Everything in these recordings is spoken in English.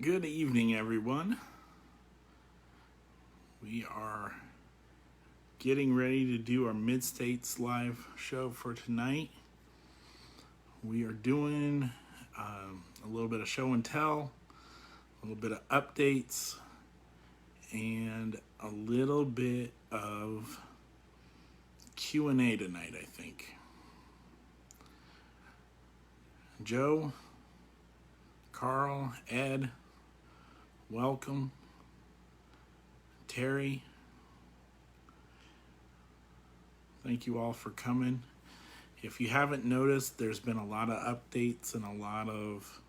Good evening, everyone. We are getting ready to do our Mid-States live show for tonight. We are doing a little bit of show and tell, a little bit of updates, and a little bit of Q&A tonight, I think. Joe, Carl, Ed, welcome. Terry, thank you all for coming. If you haven't noticed, there's been a lot of updates and a lot of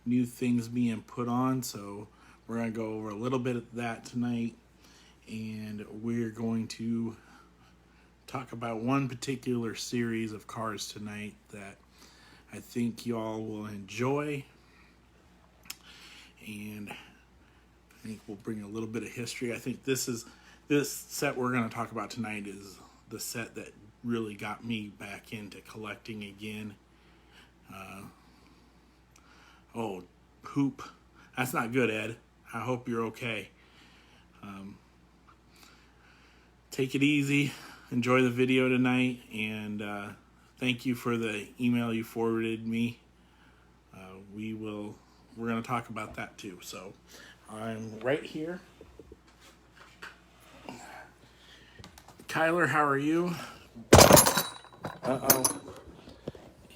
new things being put on, so we're going to go over a little bit of that tonight, and we're going to talk about one particular series of cars tonight that I think y'all will enjoy, and I think we'll bring a little bit of history. I think this set we're going to talk about tonight is the set that really got me back into collecting again. Oh, poop. That's not good, Ed. I hope you're okay. Take it easy. Enjoy the video tonight, and thank you for the email you forwarded me. We're going to talk about that too. So I'm right here. Kyler, how are you? Uh-oh.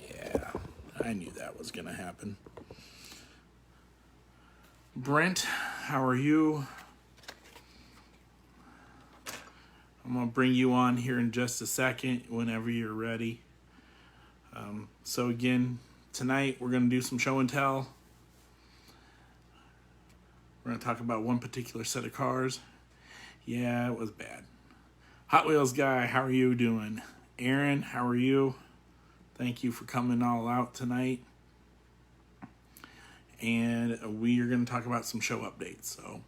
Yeah, I knew that was going to happen. Brent, how are you? I'm going to bring you on here in just a second whenever you're ready. So again, tonight we're going to do some show and tell. We're going to talk about one particular set of cars. Yeah, it was bad. Hot Wheels guy, how are you doing? Aaron, how are you? Thank you for coming all out tonight. And we are going to talk about some show updates. So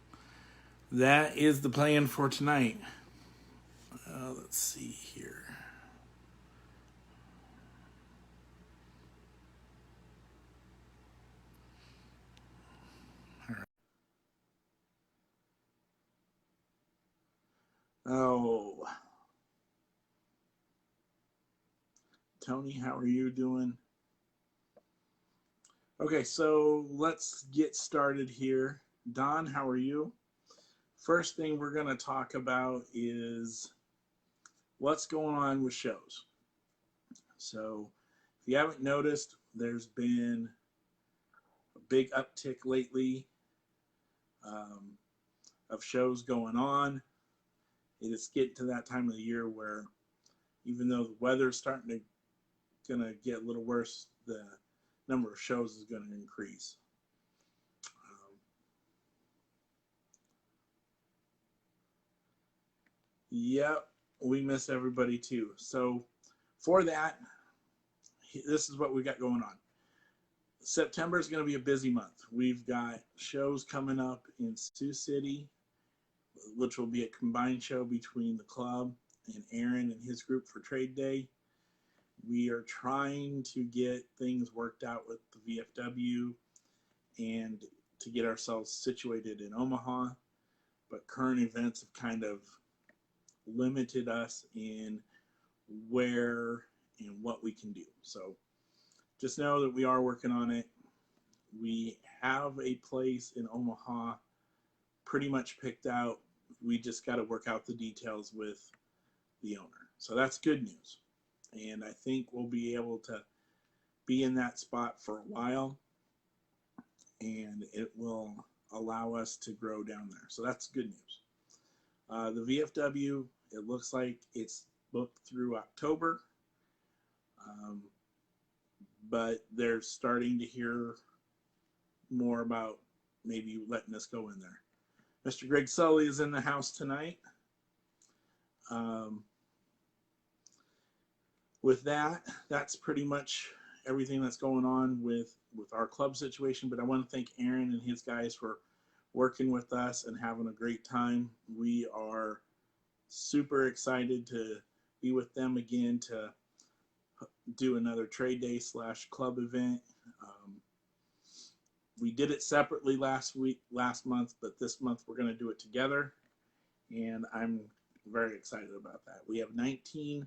that is the plan for tonight. Let's see here. All right. Oh, Tony, how are you doing? Okay, so let's get started here. Don, how are you? First thing we're going to talk about is what's going on with shows. So, if you haven't noticed, there's been a big uptick lately um, of shows going on. It is getting to that time of the year where, even though the weather's starting to gonna get a little worse, the number of shows is going to increase. Yep, we miss everybody too. So for that, this is what we got going on. September is going to be a busy month. We've got shows coming up in Sioux City, which will be a combined show between the club and Aaron and his group for Trade Day. We are trying to get things worked out with the VFW and to get ourselves situated in Omaha, but current events have kind of limited us in where and what we can do. So just know that we are working on it. We have a place in Omaha pretty much picked out. We just got to work out the details with the owner. So that's good news. And I think we'll be able to be in that spot for a while, and it will allow us to grow down there. So that's good news. The VFW, it looks like it's booked through October, but they're starting to hear more about maybe letting us go in there. Mr. Greg Sully is in the house tonight. With that, that's pretty much everything that's going on with our club situation. But I want to thank Aaron and his guys for working with us and having a great time. We are super excited to be with them again to do another trade day / club event. We did it separately last month, but this month we're going to do it together, and I'm very excited about that. We have 19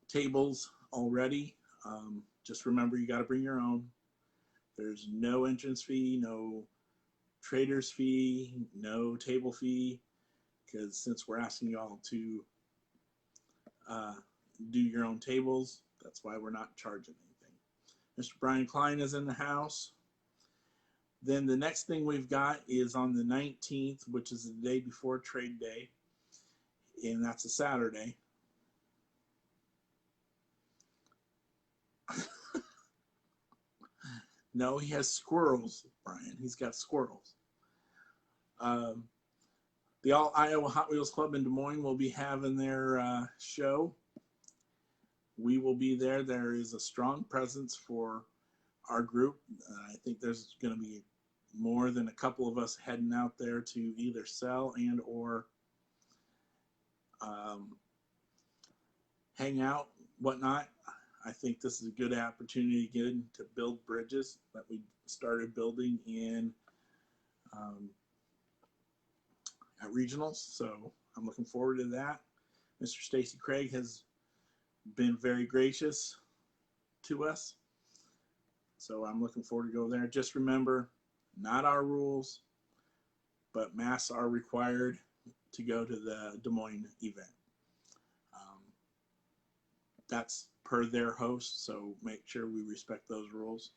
tables already. Just remember, you got to bring your own. There's no entrance fee, no trader's fee, no table fee, because since we're asking you all to do your own tables, that's why we're not charging anything. Mr. Brian Klein is in the house. Then the next thing we've got is on the 19th, which is the day before trade day, and that's a Saturday. No, he has squirrels, Brian. He's got squirrels. The All Iowa Hot Wheels Club in Des Moines will be having their show. We will be there. There is a strong presence for our group. I think there's going to be more than a couple of us heading out there to either sell and or hang out, whatnot. I think this is a good opportunity again to build bridges that we started building in at regionals. So I'm looking forward to that. Mr. Stacy Craig has been very gracious to us. So I'm looking forward to go there. Just remember, not our rules, but masks are required to go to the Des Moines event. That's per their host, so make sure we respect those rules.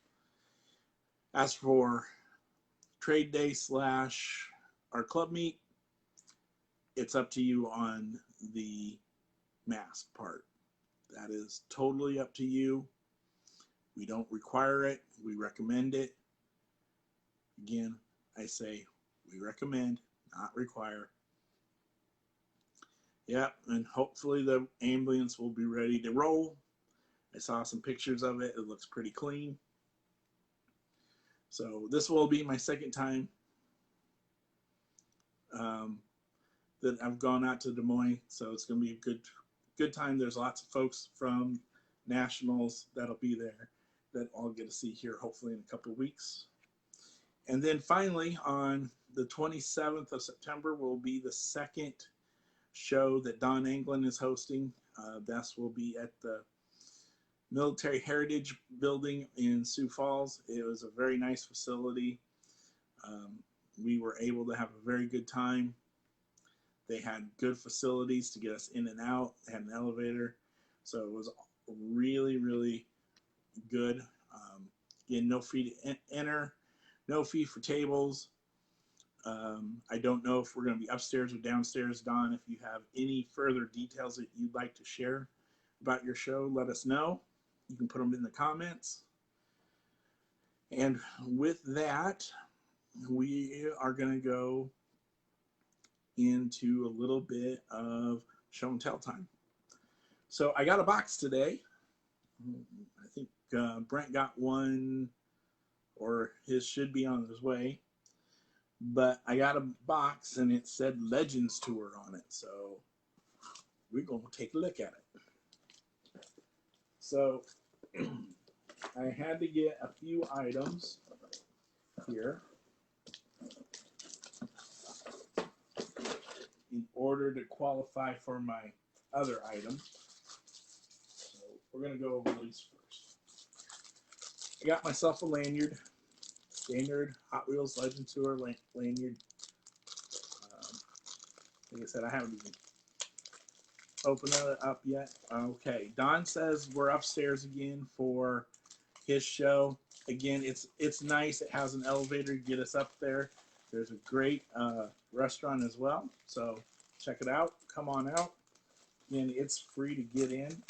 As for trade day / our club meet, it's up to you on the mask part. That is totally up to you. We don't require it. We recommend it. Again, I say we recommend, not require. Yep, and hopefully the ambulance will be ready to roll. I saw some pictures of it. It looks pretty clean. So this will be my second time that I've gone out to Des Moines. So it's going to be a good time. There's lots of folks from nationals that'll be there that I'll get to see here hopefully in a couple of weeks. And then finally on the 27th of September will be the second show that Don Anglin is hosting. This will be at the Military Heritage Building in Sioux Falls. It was a very nice facility. We were able to have a very good time. They had good facilities to get us in and out. They had an elevator. So it was really, really good. Again, no fee to enter, no fee for tables. I don't know if we're going to be upstairs or downstairs. Don, if you have any further details that you'd like to share about your show, let us know. You can put them in the comments. And with that, we are going to go into a little bit of show and tell time. So I got a box today. I think Brent got one, or his should be on his way. But I got a box and it said Legends Tour on it. So we're going to take a look at it. So I had to get a few items here in order to qualify for my other item. So we're going to go over these first. I got myself a lanyard. Standard Hot Wheels Legend Tour lanyard. Like I said, I haven't even opened it up yet. Okay, Don says we're upstairs again for his show. Again, it's nice. It has an elevator to get us up there. There's a great restaurant as well. So check it out. Come on out. Again, it's free to get in.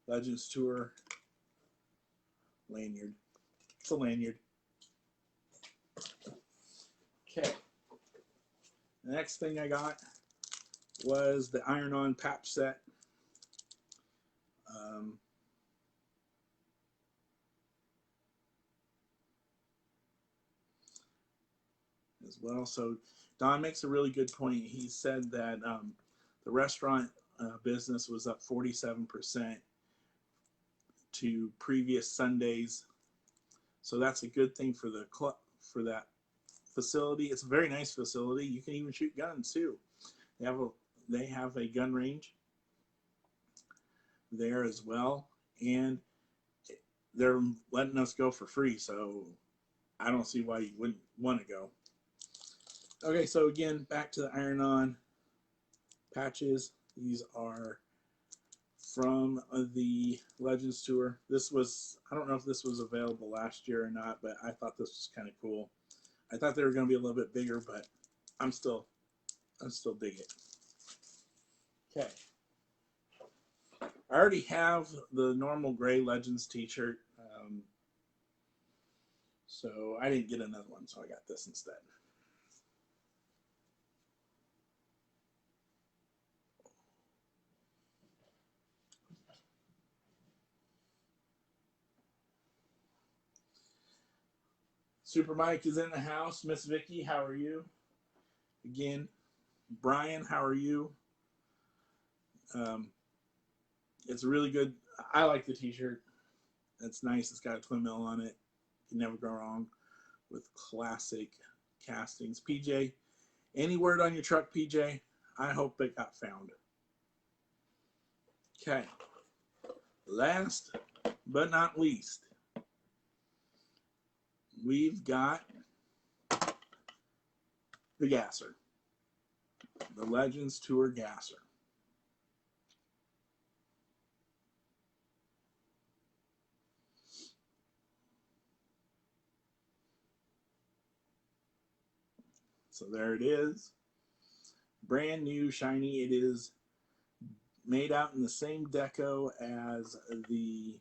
Legends Tour lanyard. It's a lanyard. Okay. The next thing I got was the iron-on patch set. As well. So Don makes a really good point. He said that the restaurant business was up 47% to previous Sundays. So that's a good thing for the club, for that facility. It's a very nice facility. You can even shoot guns too. They have a gun range there as well, and they're letting us go for free, so I don't see why you wouldn't want to go. Okay, so again, back to the iron-on patches. These are from the Legends Tour. This was, I don't know if this was available last year or not, but I thought this was kind of cool. I thought they were going to be a little bit bigger, but I'm still dig it. Okay. I already have the normal gray Legends t-shirt, so I didn't get another one, so I got this instead. Super Mike is in the house. Miss Vicky, how are you? Again, Brian, how are you? It's really good. I like the t-shirt. It's nice. It's got a twin mill on it. You can never go wrong with classic castings. PJ, any word on your truck, PJ? I hope it got found. Okay. Last but not least, we've got the gasser, the Legends Tour gasser. So there it is. Brand new, shiny. It is made out in the same deco as the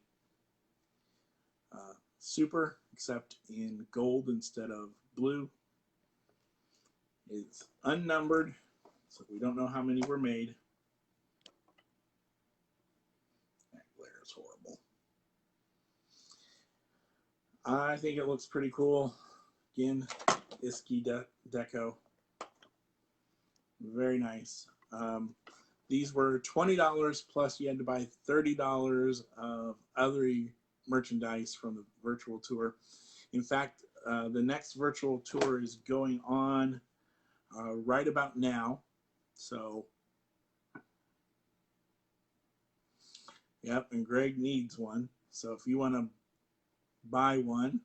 Super, except in gold instead of blue. It's unnumbered, so we don't know how many were made. That glare is horrible. I think it looks pretty cool. Again, Iski deco. Very nice. These were $20 plus you had to buy $30 of other merchandise from the virtual tour. In fact, the next virtual tour is going on right about now. So, yep, and Greg needs one. So if you want to buy one,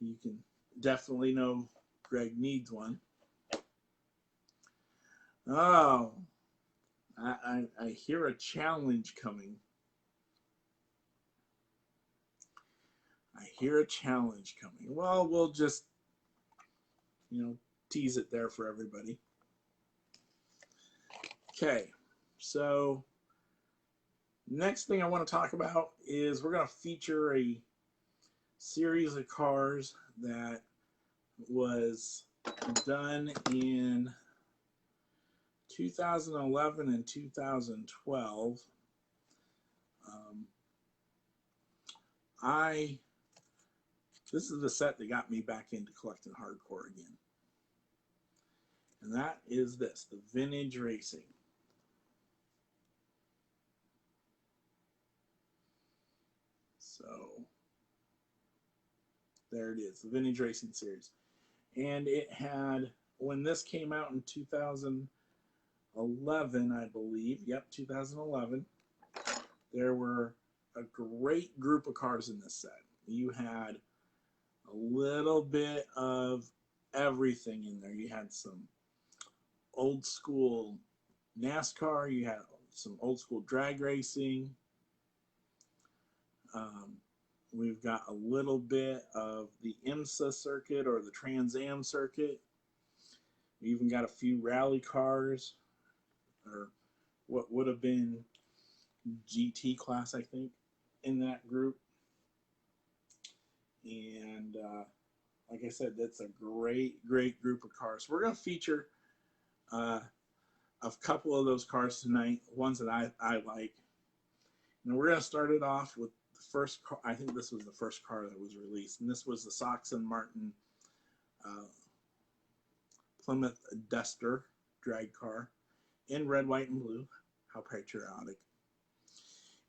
you can definitely know Greg needs one. Oh, I hear a challenge coming. I hear a challenge coming. Well, we'll just, tease it there for everybody. Okay, so next thing I want to talk about is we're going to feature a series of cars that was done in 2011 and 2012. This is the set that got me back into collecting hardcore again. And that is this, the Vintage Racing. So there it is, the Vintage Racing series. And it had, when this came out in 2011, I believe, yep, 2011, there were a great group of cars in this set. You had a little bit of everything in there. You had some old school NASCAR, you had some old school drag racing. We've got a little bit of the IMSA circuit or the Trans Am circuit. We even got a few rally cars, or what would have been GT class, I think, in that group. And like I said, that's a great group of cars. We're going to feature a couple of those cars tonight, ones that I like. And we're going to start it off with the first car. I think this was the first car that was released, and this was the Saxon Martin Plymouth Duster drag car. in red, white, and blue. How patriotic.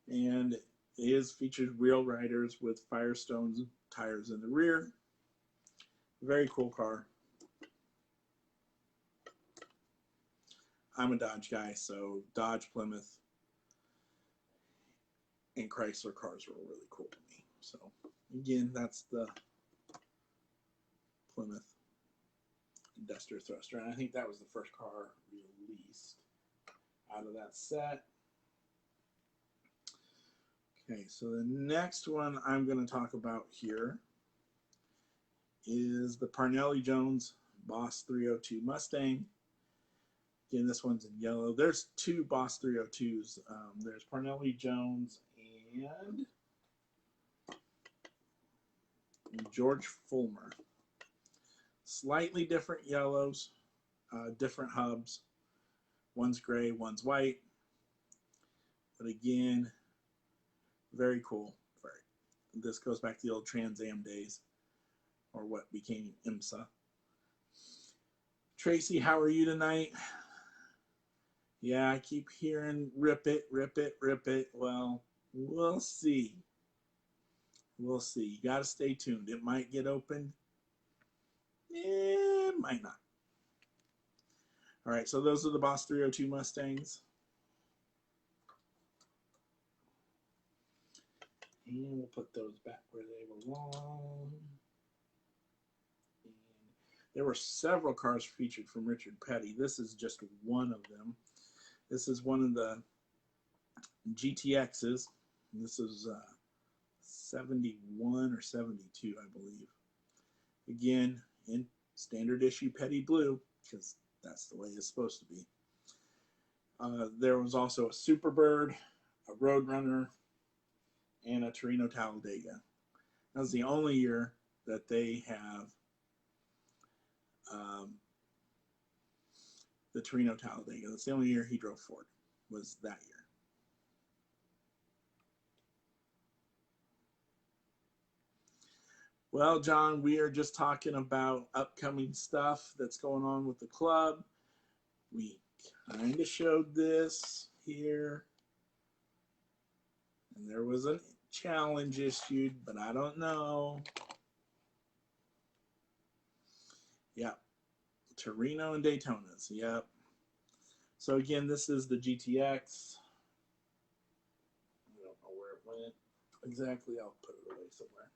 And it is featured wheel riders with Firestone tires in the rear. Very cool car. I'm a Dodge guy, so Dodge, Plymouth, and Chrysler cars were really cool to me. So again, that's the Plymouth Industrial Thruster, and I think that was the first car released out of that set. Okay, so the next one I'm going to talk about here is the Parnelli Jones Boss 302 Mustang. Again, this one's in yellow. There's two Boss 302s. There's Parnelli Jones and George Fulmer. Slightly different yellows, different hubs. One's gray, one's white. But again, very cool. This goes back to the old Trans Am days, or what became IMSA. Tracy, how are you tonight? Yeah, I keep hearing rip it, rip it, rip it. Well, we'll see. We'll see. You got to stay tuned. It might get open. It might not. All right, so those are the Boss 302 Mustangs. And we'll put those back where they belong. And there were several cars featured from Richard Petty. This is just one of them. This is one of the GTXs. This is 71 or 72, I believe. Again, in standard issue Petty blue, because that's the way it's supposed to be. There was also a Superbird, a Roadrunner, and a Torino Talladega. That was the only year that they have the Torino Talladega. That's the only year he drove Ford, was that year. Well, John, we are just talking about upcoming stuff that's going on with the club. We kind of showed this here. And there was a challenge issued, but I don't know. Yep. Torino and Daytonas. Yep. So again, this is the GTX. I don't know where it went exactly. I'll put it away somewhere.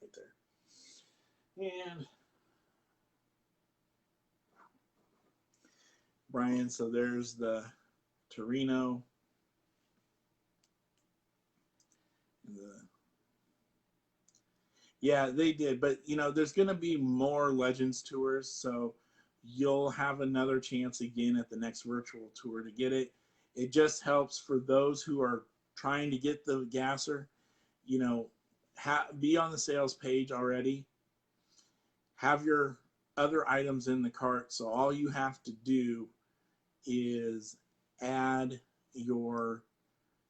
Right there. And Brian, so there's the Torino. Yeah, they did, but you know, there's going to be more Legends tours, so you'll have another chance again at the next virtual tour to get it. It just helps for those who are trying to get the gasser, you know, be on the sales page already. Have your other items in the cart, so all you have to do is add your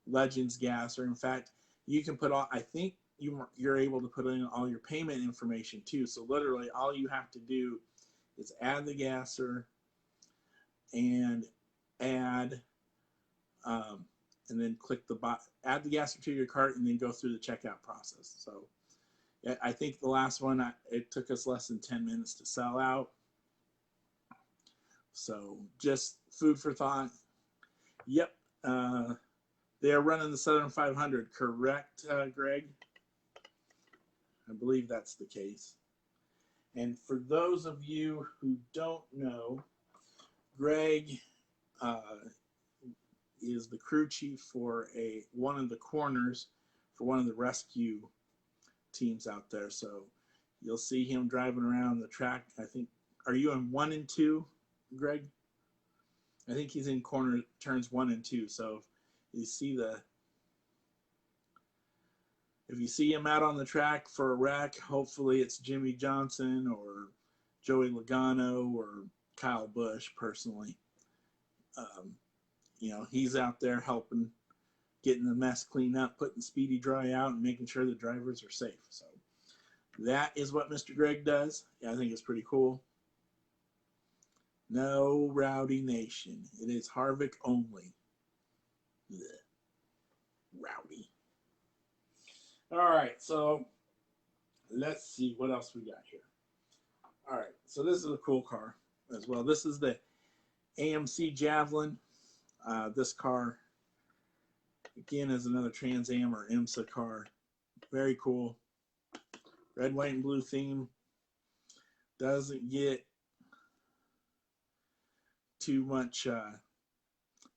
Legends gasser. In fact, you can put all, I think you're able to put in all your payment information too. So literally all you have to do is add the gasser and add, and then click the add the gasser to your cart and then go through the checkout process. So I think the last one, it took us less than 10 minutes to sell out. So just food for thought. Yep. They are running the Southern 500, correct, Greg? I believe that's the case. And for those of you who don't know, Greg is the crew chief for one of the corners for one of the rescue teams out there. So you'll see him driving around the track. I think, are you in 1 and 2, Greg? I think he's in corner turns 1 and 2. So if you see him out on the track for a wreck, hopefully it's Jimmy Johnson or Joey Logano or Kyle Busch personally. You know, he's out there helping, getting the mess cleaned up, putting Speedy Dry out, and making sure the drivers are safe. So that is what Mr. Greg does. Yeah, I think it's pretty cool. No Rowdy Nation. It is Harvick only. Blech. Rowdy. All right, so let's see what else we got here. All right, so this is a cool car as well. This is the Amc Javelin. This car, again, is another Trans Am or IMSA car. Very cool. Red, white, and blue theme. Doesn't get too much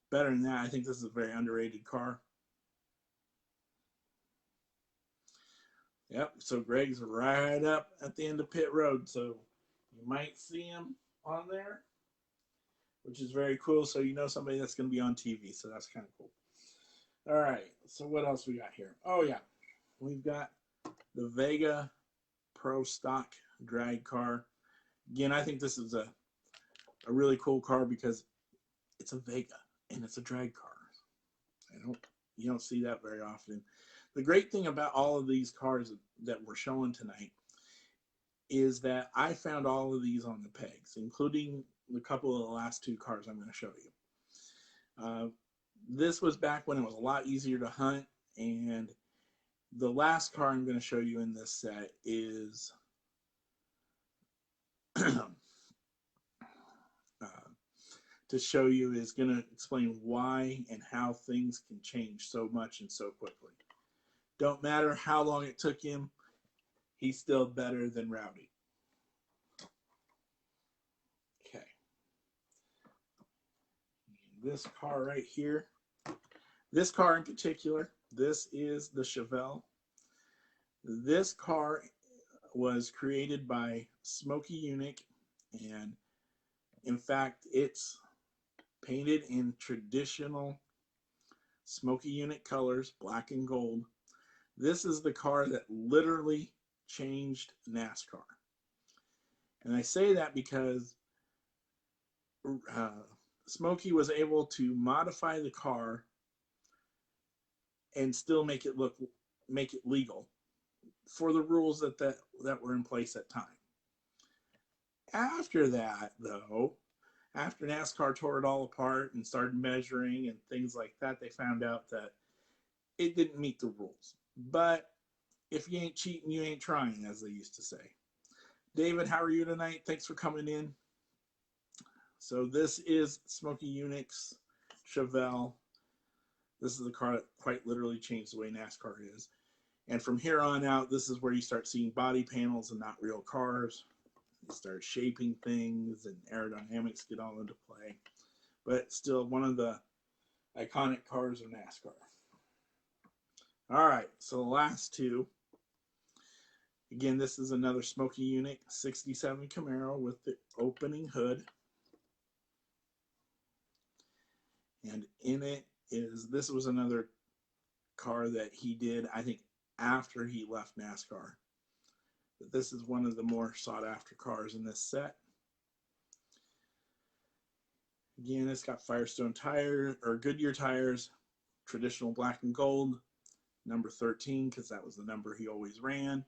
better than that. I think this is a very underrated car. Yep, so Greg's right up at the end of pit road, so you might see him on there, which is very cool. So you know somebody that's going to be on TV, so that's kind of cool. All right, so what else we got here? Oh yeah, we've got the Vega Pro Stock drag car. Again, I think this is a really cool car because it's a Vega and it's a drag car. You don't see that very often. The great thing about all of these cars that we're showing tonight is that I found all of these on the pegs, including a couple of the last two cars I'm going to show you. This was back when it was a lot easier to hunt, and the last car I'm going to show you in this set is to show you is going to explain why and how things can change so much and so quickly. Don't matter how long it took him, he's still better than Rowdy. Okay. This car right here, this car in particular, this is the Chevelle. This car was created by Smokey Unique, and in fact, it's painted in traditional Smokey Unique colors, black and gold. This is the car that literally changed NASCAR. And I say that because Smokey was able to modify the car and still make it legal for the rules that were in place at the time. After that, though, after NASCAR tore it all apart and started measuring and things like that, they found out that it didn't meet the rules. But if you ain't cheating, you ain't trying, as they used to say. David, how are you tonight? Thanks for coming in. So this is Smokey Unique's Chevelle. This is the car that quite literally changed the way NASCAR is. And from here on out, this is where you start seeing body panels and not real cars. You start shaping things and aerodynamics get all into play. But still one of the iconic cars of NASCAR. All right, so the last two. Again, this is another Smokey Unique 67 Camaro with the opening hood. And in it is, this was another car that he did, I think, after he left NASCAR. But this is one of the more sought after cars in this set. Again, it's got Firestone tires, or Goodyear tires, traditional black and gold, number 13, because that was the number he always ran.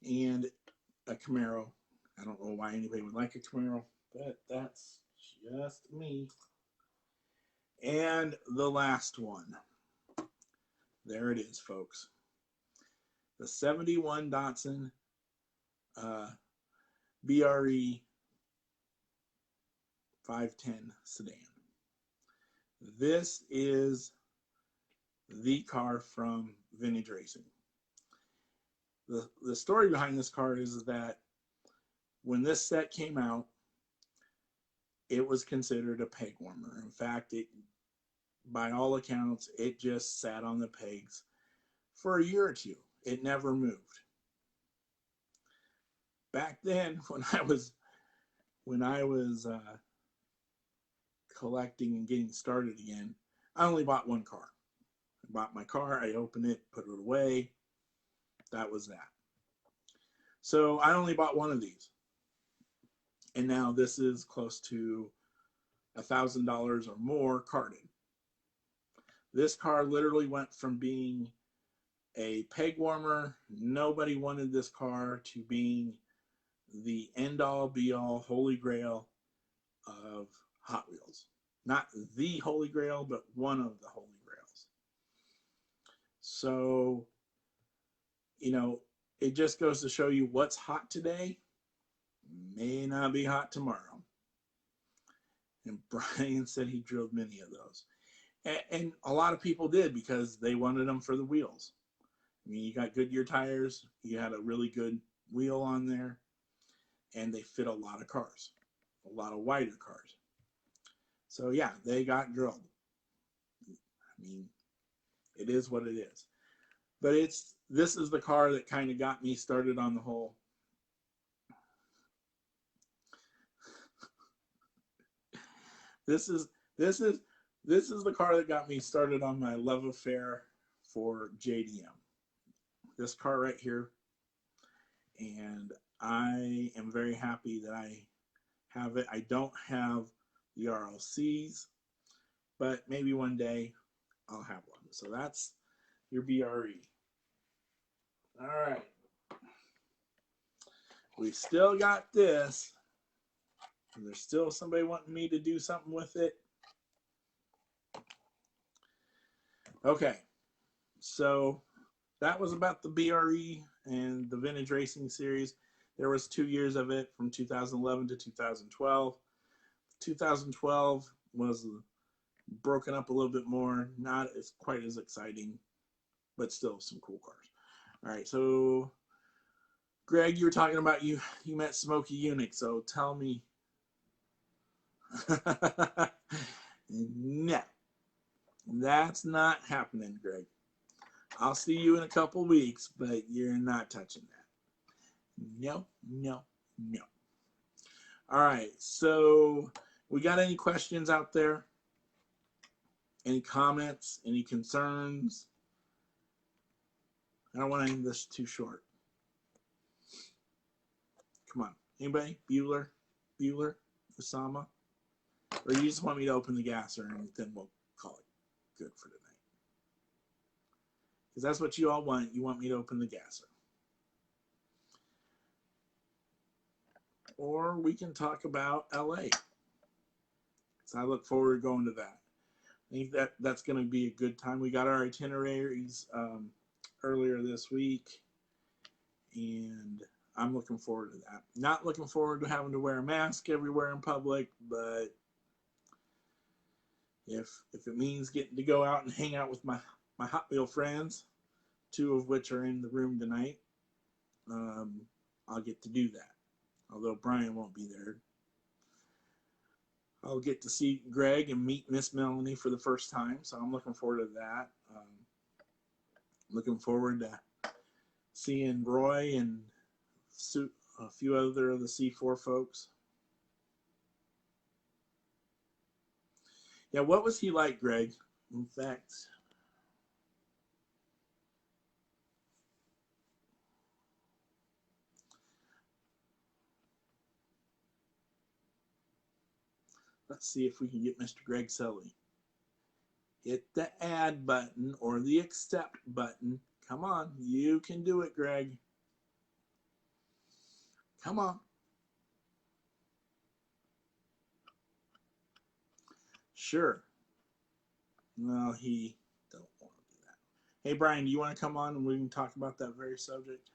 And a Camaro. I don't know why anybody would like a Camaro, but that's just me. And the last one. There it is, folks. The 71 Datsun BRE 510 sedan. This is the car from Vintage Racing. The story behind this car is that when this set came out, it was considered a peg warmer. In fact, by all accounts, it just sat on the pegs for a year or two. It never moved. Back then, when I was collecting and getting started again, I only bought one car. I bought my car, I opened it, put it away. That was that. So I only bought one of these. And now this is close to $1,000 or more carded. This car literally went from being a peg warmer, nobody wanted this car, to being the end-all, be-all, holy grail of Hot Wheels. Not the holy grail, but one of the holy grails. So, you know, it just goes to show you what's hot today may not be hot tomorrow. And Brian said he drilled many of those. And a lot of people did because they wanted them for the wheels. I mean, you got Goodyear tires, you had a really good wheel on there, and they fit a lot of cars, a lot of wider cars. So yeah, they got drilled. I mean, it is what it is. But this is the car that kind of got me started on the whole. This is the car that got me started on my love affair for JDM. This car right here, and I am very happy that I have it. I don't have the RLCs, but maybe one day I'll have one. So that's your BRE. All right. We still got this. There's still somebody wanting me to do something with it. Okay. So that was about the BRE and the Vintage Racing Series. There was 2 years of it from 2011 to 2012. 2012 was broken up a little bit more, not as quite as exciting, but still some cool cars. All right, so Greg, you were talking about you met Smokey Unick, so tell me. No, that's not happening, Greg. I'll see you in a couple weeks, but you're not touching that. No, no, no. All right, so we got any questions out there? Any comments? Any concerns? I don't want to end this too short. Come on. Anybody? Bueller? Osama? Or you just want me to open the gasser and then we'll call it good for tonight? Because that's what you all want. You want me to open the gasser. Or we can talk about LA. So I look forward to going to that. I think that's going to be a good time. We got our itineraries earlier this week, and I'm looking forward to that. Not looking forward to having to wear a mask everywhere in public, but if it means getting to go out and hang out with my Hot Wheel friends, 2 of which are in the room tonight, I'll get to do that. Although Brian won't be there. I'll get to see Greg and meet Miss Melanie for the first time, so I'm looking forward to that. Looking forward to seeing Roy and a few other of the C4 folks. Yeah, what was he like, Greg? In fact, let's see if we can get Mr. Greg Sully. Hit the add button or the accept button. Come on, you can do it, Greg. Come on. Sure. No, he don't want to do that. Hey, Brian, do you want to come on and we can talk about that very subject?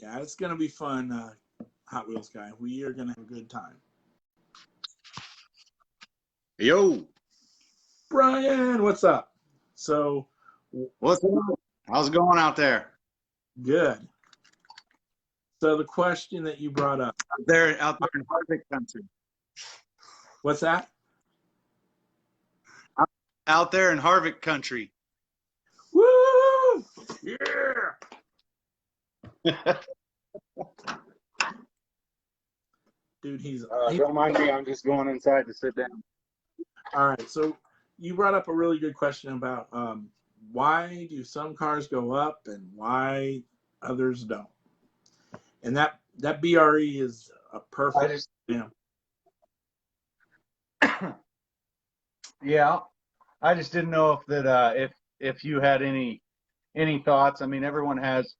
Yeah, it's going to be fun, Hot Wheels guy. We are going to have a good time. Yo. Brian, what's up? So, what's up? How's it going out there? Good. So the question that you brought up. Out there in Harvick country. What's that? Out there in Harvick country. Woo! Yeah! Dude, he's don't mind me, I'm just going inside to sit down. All right, so you brought up a really good question about why do some cars go up and why others don't. And that BRE is a perfect example. Yeah, I just didn't know if you had any any thoughts? I mean, everyone has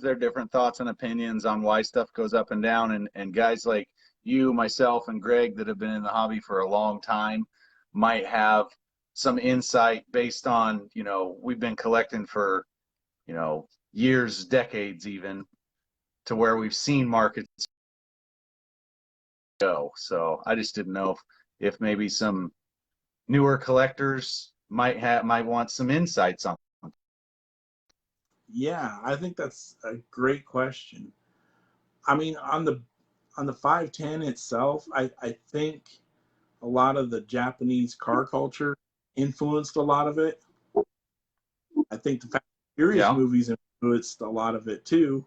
their different thoughts and opinions on why stuff goes up and down, and guys like you, myself, and Greg that have been in the hobby for a long time might have some insight based on, we've been collecting for, years, decades even, to where we've seen markets go. So I just didn't know if maybe some newer collectors might want some insights on. Yeah, I think that's a great question. I mean, on the 510 itself, I think a lot of the Japanese car culture influenced a lot of it. I think the Fast and Furious Yeah. movies influenced a lot of it too.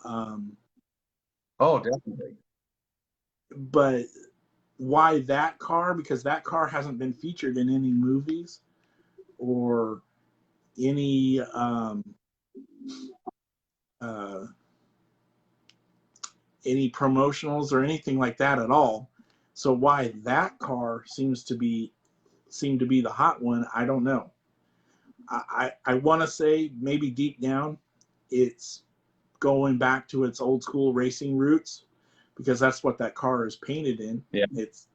Oh, definitely. But why that car? Because that car hasn't been featured in any movies or any promotionals or anything like that at all. So why that car seemed to be the hot one, I don't know. I want to say maybe deep down it's going back to its old school racing roots, because that's what that car is painted in. Yeah. It's,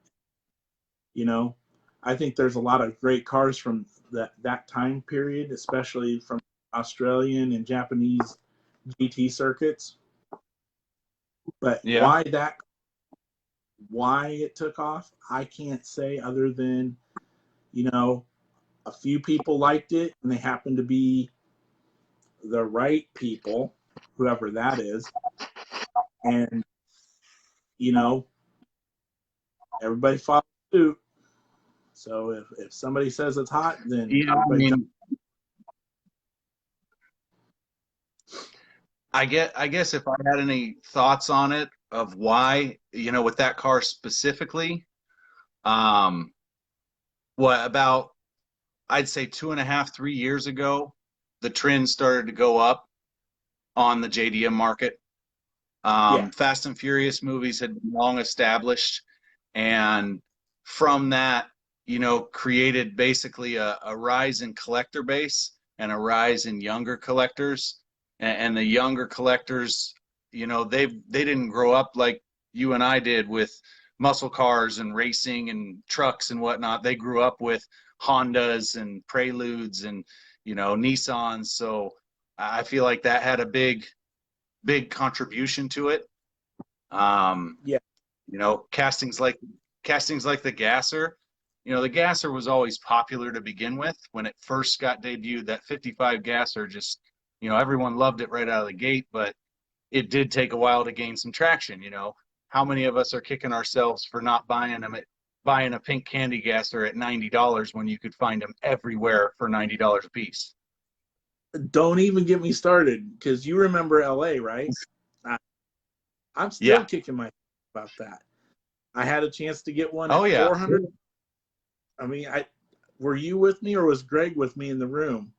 I think there's a lot of great cars from that time period, especially from Australian and Japanese GT circuits. But Yeah. why it took off, I can't say, other than, a few people liked it and they happened to be the right people, whoever that is. And, everybody followed suit. So if somebody says it's hot, then Yeah, everybody I guess if I had any thoughts on it of why, with that car specifically, what about, I'd say 2.5, 3 years ago, the trend started to go up on the JDM market. Yeah. Fast and Furious movies had been long established, and from that, created basically a rise in collector base and a rise in younger collectors. And the younger collectors, they didn't grow up like you and I did with muscle cars and racing and trucks and whatnot. They grew up with Hondas and Preludes and, Nissans. So I feel like that had a big contribution to it. Yeah. Castings like the Gasser. The Gasser was always popular to begin with. When it first got debuted, that 55 Gasser just, everyone loved it right out of the gate, but it did take a while to gain some traction. How many of us are kicking ourselves for not buying a pink candy Gasser at $90 when you could find them everywhere for $90 a piece? Don't even get me started, because you remember LA, right? I'm still Yeah. kicking my about that. I had a chance to get one Oh, at yeah. 400. I mean, were you with me or was Greg with me in the room?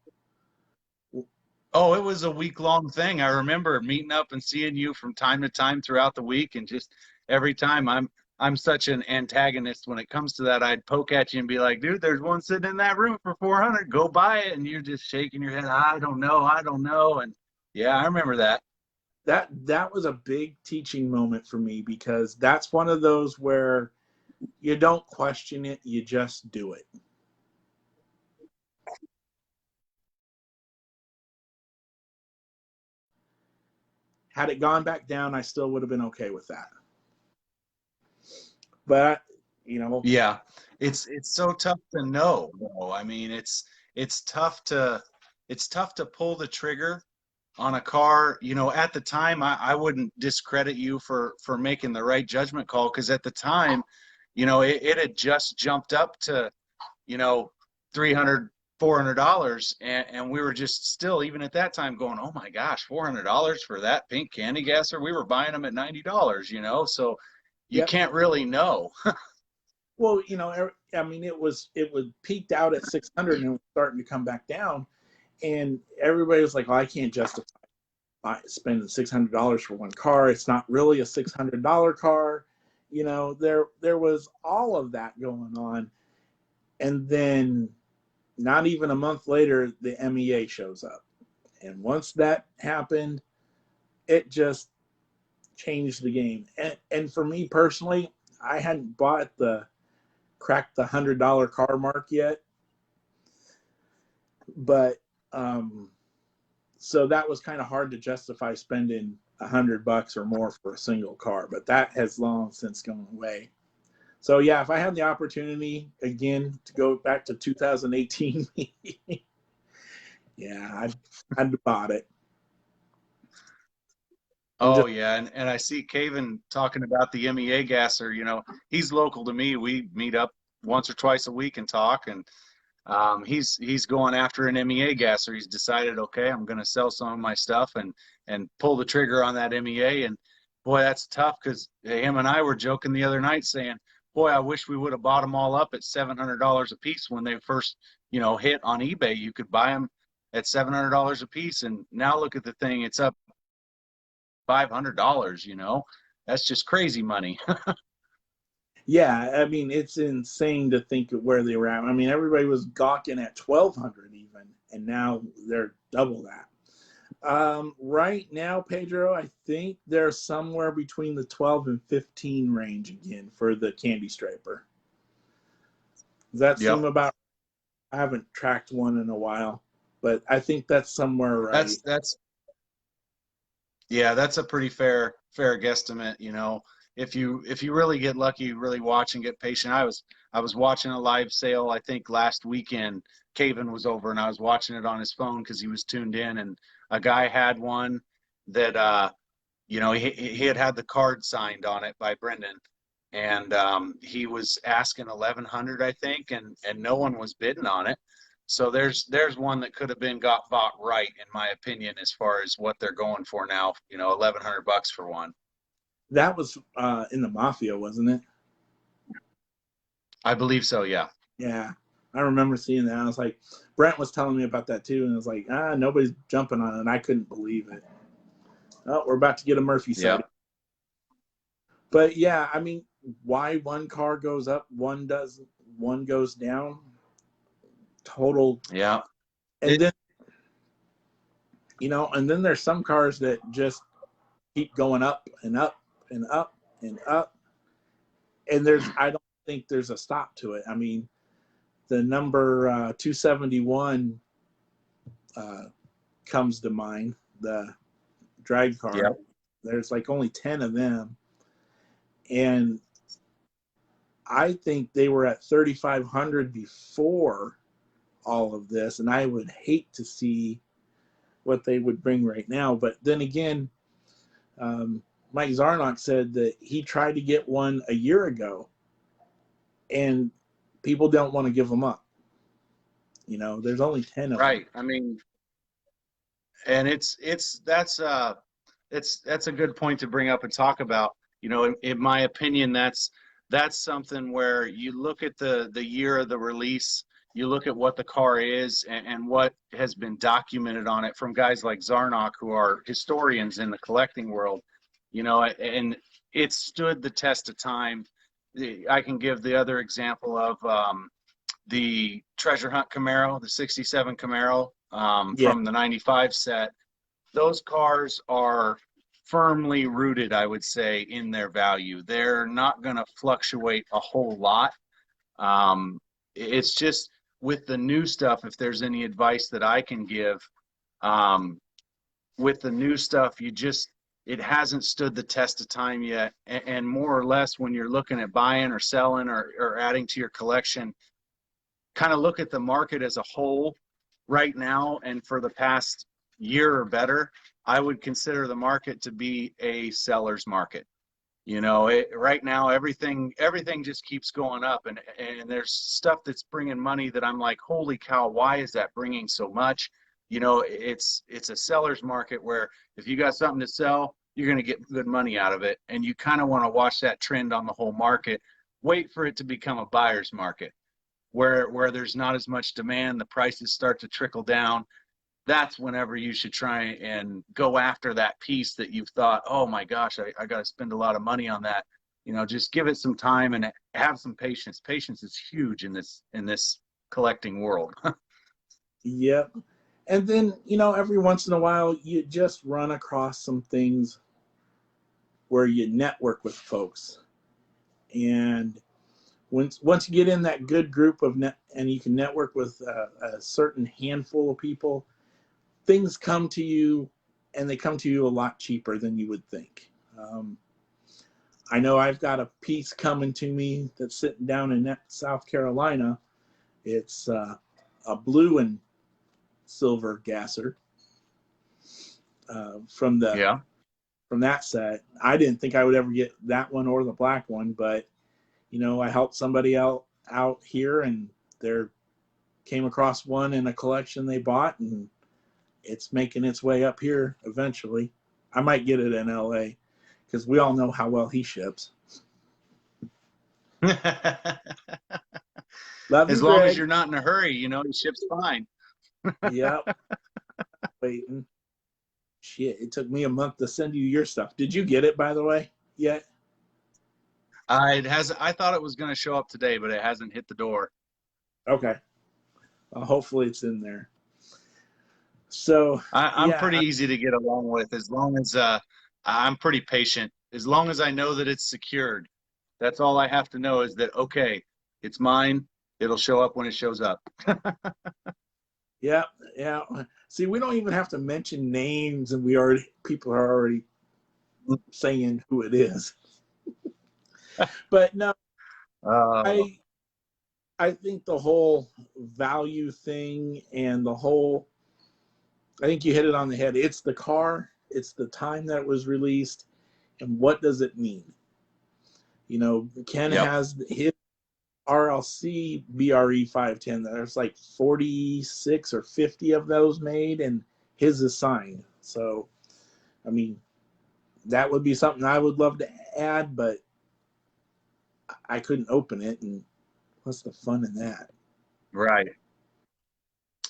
Oh, it was a week-long thing. I remember meeting up and seeing you from time to time throughout the week, and just every time I'm such an antagonist when it comes to that. I'd poke at you and be like, "Dude, there's one sitting in that room for 400. Go buy it." And you're just shaking your head, "I don't know." And yeah, I remember that. That was a big teaching moment for me, because that's one of those where you don't question it, you just do it. Had it gone back down, I still would have been okay with that. But Yeah, it's so tough to know. I mean, it's tough to pull the trigger on a car. At the time, I wouldn't discredit you for making the right judgment call, because at the time, it had just jumped up to, 300, $400, and we were just still, even at that time, going, "Oh my gosh, $400 for that pink candy gasser?" We were buying them at $90, so you yep. can't really know. Well, I mean, it peaked out at 600 and it was starting to come back down, and everybody was like, "Oh, I can't justify spending $600 for one car. It's not really a $600 car." There was all of that going on, and then not even a month later, the MEA shows up. And once that happened, it just changed the game. And for me personally, I hadn't cracked the $100 car mark yet. But so that was kind of hard to justify spending $100 or more for a single car, but that has long since gone away. So yeah, if I had the opportunity again to go back to 2018, yeah, I'd bought it. Oh yeah, and I see Caven talking about the MEA gasser. You know, he's local to me. We meet up once or twice a week and talk, and he's going after an MEA gasser. He's decided, okay, I'm going to sell some of my stuff and pull the trigger on that MEA. And boy, that's tough, because him and I were joking the other night saying, boy, I wish we would have bought them all up at $700 a piece when they first, hit on eBay. You could buy them at $700 a piece, and now look at the thing, it's up $500. That's just crazy money. Yeah, I mean, it's insane to think of where they were at. I mean, everybody was gawking at 1,200 even, and now they're double that. Right now, Pedro, I think they're somewhere between the 12 and 15 range again for the Candy Striper. Does that seem about? I haven't tracked one in a while, but I think that's somewhere right. That's a pretty fair guesstimate. If you really get lucky, really watch and get patient. I was watching a live sale, I think last weekend. Caven was over, and I was watching it on his phone because he was tuned in, and a guy had one that he had the card signed on it by Brendan, and he was asking 1,100, I think, and no one was bidding on it. So there's one that could have got bought right, in my opinion, as far as what they're going for now. $1,100 for one. That was in the Mafia, wasn't it? I believe so, yeah. Yeah, I remember seeing that. I was like, Brent was telling me about that too, and I was like, nobody's jumping on it, and I couldn't believe it. Oh, we're about to get a Murphy sighting. But yeah, I mean, why one car goes up, one doesn't, one goes down. Total. Yeah. And then there's some cars that just keep going up and up and up and up. And I don't think there's a stop to it. I mean, the number 271 comes to mind, the drag car. Yep. There's like only 10 of them. And I think they were at 3,500 before all of this. And I would hate to see what they would bring right now. But then again, Mike Zarnock said that he tried to get one a year ago, and people don't want to give them up. There's only 10 of them. Right. I mean, and that's a good point to bring up and talk about. In my opinion, that's something where you look at the year of the release, you look at what the car is and what has been documented on it from guys like Zarnock, who are historians in the collecting world, and it stood the test of time. I can give the other example of the Treasure Hunt Camaro, the 67 Camaro from the 95 set. Those cars are firmly rooted, I would say, in their value. They're not going to fluctuate a whole lot. It's just with the new stuff, if there's any advice that I can give, with the new stuff, it hasn't stood the test of time yet. And more or less, when you're looking at buying or selling or adding to your collection, kind of look at the market as a whole right now. And for the past year or better, I would consider the market to be a seller's market. Right now, everything just keeps going up, and there's stuff that's bringing money that I'm like, holy cow, why is that bringing so much? It's a seller's market where if you got something to sell, you're going to get good money out of it. And you kind of want to watch that trend on the whole market, wait for it to become a buyer's market where there's not as much demand, the prices start to trickle down. That's whenever you should try and go after that piece that you've thought, oh my gosh, I got to spend a lot of money on that. Just give it some time and have some patience. Patience is huge in this collecting world. Yep. And then, every once in a while, you just run across some things where you network with folks. And once you get in that good group and you can network with a certain handful of people, things come to you, and they come to you a lot cheaper than you would think. I know I've got a piece coming to me that's sitting down in South Carolina. It's a blue and silver gasser from Yeah. that set. I didn't think I would ever get that one or the black one, but I helped somebody out here, and they came across one in a collection they bought, and it's making its way up here eventually. I might get it in LA because we all know how well he ships. Love As you, long as Greg. you're not in a hurry, the ship's fine. Yep. Waiting. Shit, it took me a month to send you your stuff. Did you get it, by the way, yet? I thought it was going to show up today, but it hasn't hit the door. Okay. Hopefully it's in there. So I'm yeah, pretty easy to get along with, as long as I'm pretty patient. As long as I know that it's secured, that's all I have to know is that, okay, it's mine. It'll show up when it shows up. yeah. See, we don't even have to mention names, and people are already saying who it is. But no, Uh, I think the whole value thing and I think you hit it on the head. It's the car, it's the time that it was released, and what does it mean? Ken yep. has his RLC BRE 510. There's like 46 or 50 of those made, and his is signed. So, I mean, that would be something I would love to add, but I couldn't open it, and what's the fun in that? Right.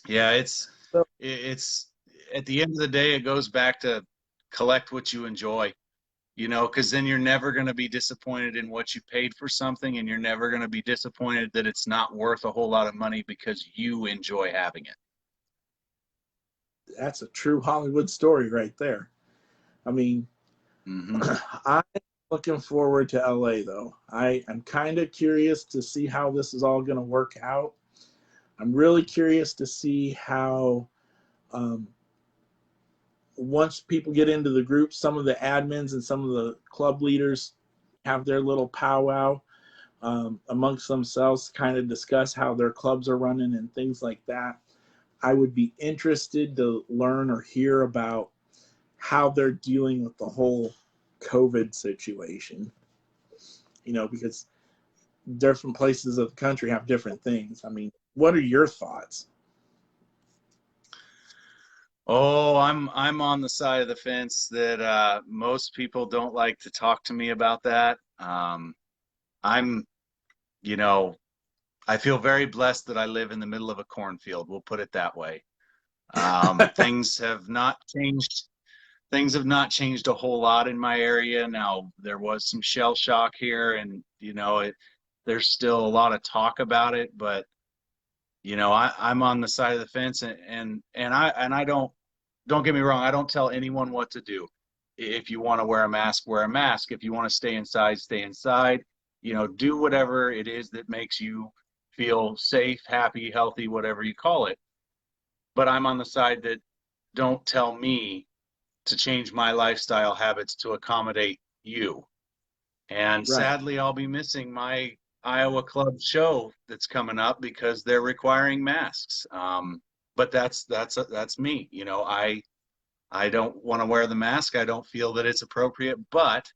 Yeah, So, it's at the end of the day, it goes back to collect what you enjoy, because then you're never going to be disappointed in what you paid for something, and you're never going to be disappointed that it's not worth a whole lot of money because you enjoy having it. that's a true Hollywood story right there. I mean, Hmm. I'm looking forward to LA though. I'm kind of curious to see how this is all going to work out. I'm really curious to see how, um, once people get into the group, some of the admins and some of the club leaders have their little powwow amongst themselves to kind of discuss how their clubs are running and things like that. I would be interested to learn or hear about how they're dealing with the whole COVID situation, because different places of the country have different things. I mean, what are your thoughts? Oh, I'm on the side of the fence that most people don't like to talk to me about that. I'm, you know, I feel very blessed that I live in the middle of a cornfield. We'll put it that way. Things have not changed. Things have not changed a whole lot in my area. Now, there was some shell shock here, and there's still a lot of talk about it. But I'm on the side of the fence, and I don't get me wrong. I don't tell anyone what to do. If you want to wear a mask, wear a mask. If you want to stay inside, stay inside. Do whatever it is that makes you feel safe, happy, healthy, whatever you call it. But I'm on the side that don't tell me to change my lifestyle habits to accommodate you. And Right. sadly, I'll be missing my Iowa Club show that's coming up because they're requiring masks. But that's me. I don't want to wear the mask. I don't feel that it's appropriate. But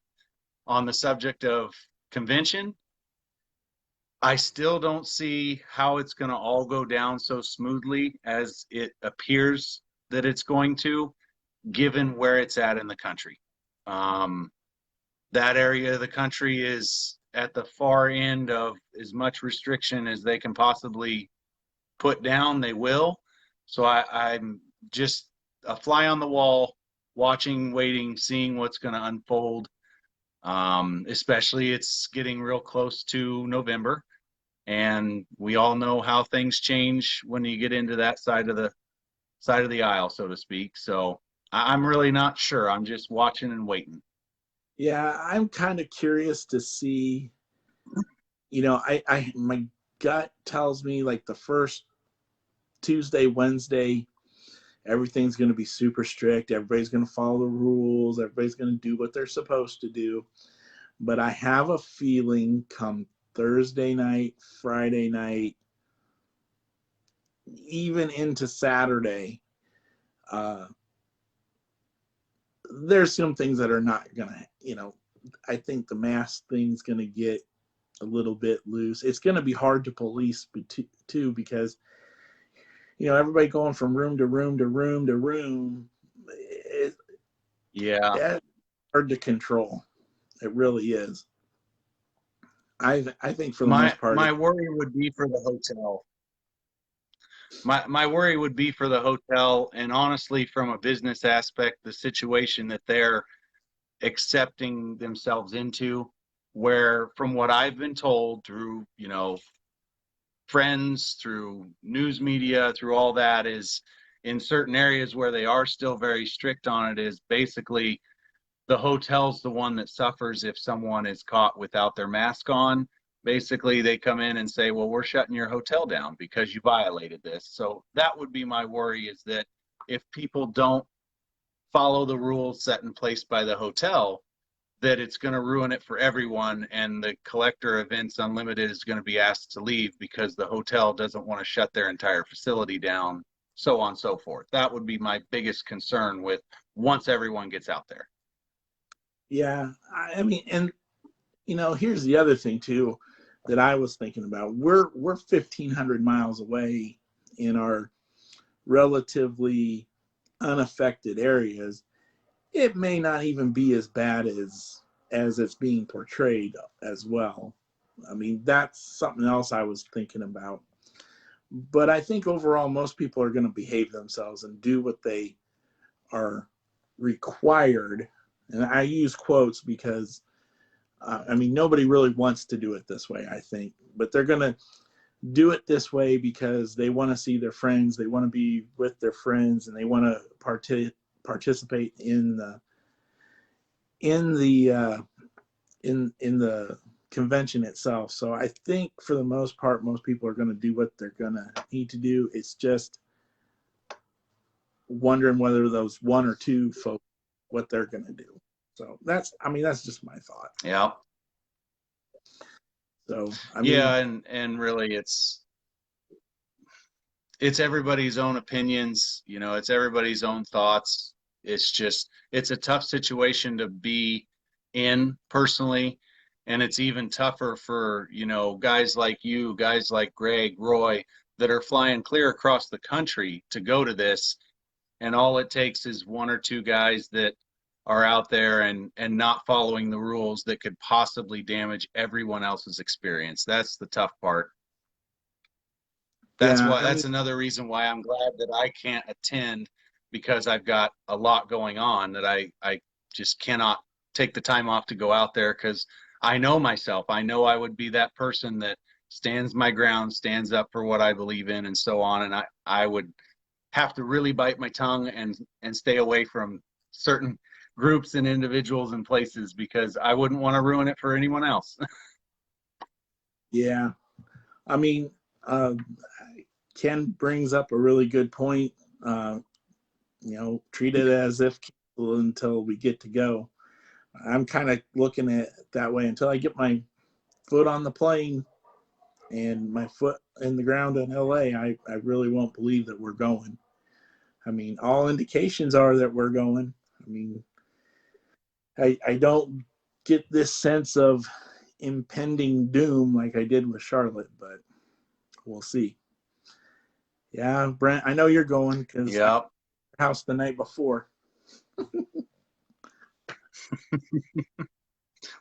on the subject of convention, I still don't see how it's going to all go down so smoothly as it appears that it's going to, given where it's at in the country. Um, that area of the country is at the far end of as much restriction as they can possibly put down. They will. So I'm just a fly on the wall, watching, waiting, seeing what's going to unfold. Especially it's getting real close to November. And we all know how things change when you get into that side of the aisle, so to speak. So I'm really not sure. I'm just watching and waiting. Yeah, I'm kind of curious to see, my gut tells me like the first Tuesday, Wednesday, everything's going to be super strict. Everybody's going to follow the rules. Everybody's going to do what they're supposed to do. But I have a feeling come Thursday night, Friday night, even into Saturday, uh, there's some things that are not going to, I think the mask thing's going to get a little bit loose. It's going to be hard to police too, because everybody going from room to room to room to room. Yeah. It's hard to control. It really is. I think for the My most part, my worry would be for the hotel. My worry would be for the hotel, and honestly, from a business aspect, the situation that they're accepting themselves into, where from what I've been told through, friends, through news media, through all that, is in certain areas where they are still very strict on it, is basically the hotel's the one that suffers if someone is caught without their mask on. Basically, they come in and say, well, we're shutting your hotel down because you violated this. So that would be my worry, is that if people don't follow the rules set in place by the hotel, that it's going to ruin it for everyone, and the Collector Events Unlimited is going to be asked to leave because the hotel doesn't want to shut their entire facility down, so on and so forth. That would be my biggest concern with once everyone gets out there. yeah. I mean, and here's the other thing too that I was thinking about. We're 1,500 miles away in our relatively unaffected areas. It may not even be as bad as it's being portrayed as well. I mean, that's something else I was thinking about. But I think overall, most people are going to behave themselves and do what they are required. And I use quotes because, nobody really wants to do it this way, I think. But they're going to do it this way because they want to see their friends, they want to be with their friends, and they want to participate in the convention itself. So I think for the most part, most people are going to do what they're going to need to do. It's just wondering whether those one or two folks, what they're going to do. So that's just my thought. Yeah. So yeah, and really it's everybody's own opinions, it's everybody's own thoughts. It's a tough situation to be in personally, and it's even tougher for, guys like you, guys like Greg, Roy, that are flying clear across the country to go to this, and all it takes is one or two guys that are out there and not following the rules that could possibly damage everyone else's experience. That's the tough part. That's another reason why I'm glad that I can't attend, because I've got a lot going on that I just cannot take the time off to go out there, because I know myself. I know I would be that person that stands my ground, stands up for what I believe in, and so on. And I would have to really bite my tongue and stay away from certain groups and individuals and places, because I wouldn't want to ruin it for anyone else. Yeah. I mean, Ken brings up a really good point. Treat it as if until we get to go. I'm kind of looking at it that way until I get my foot on the plane and my foot in the ground in LA. I really won't believe that we're going. I mean, all indications are that we're going. I mean, I don't get this sense of impending doom like I did with Charlotte, but we'll see. Yeah, Brent, I know you're going because I Yep. house the night before.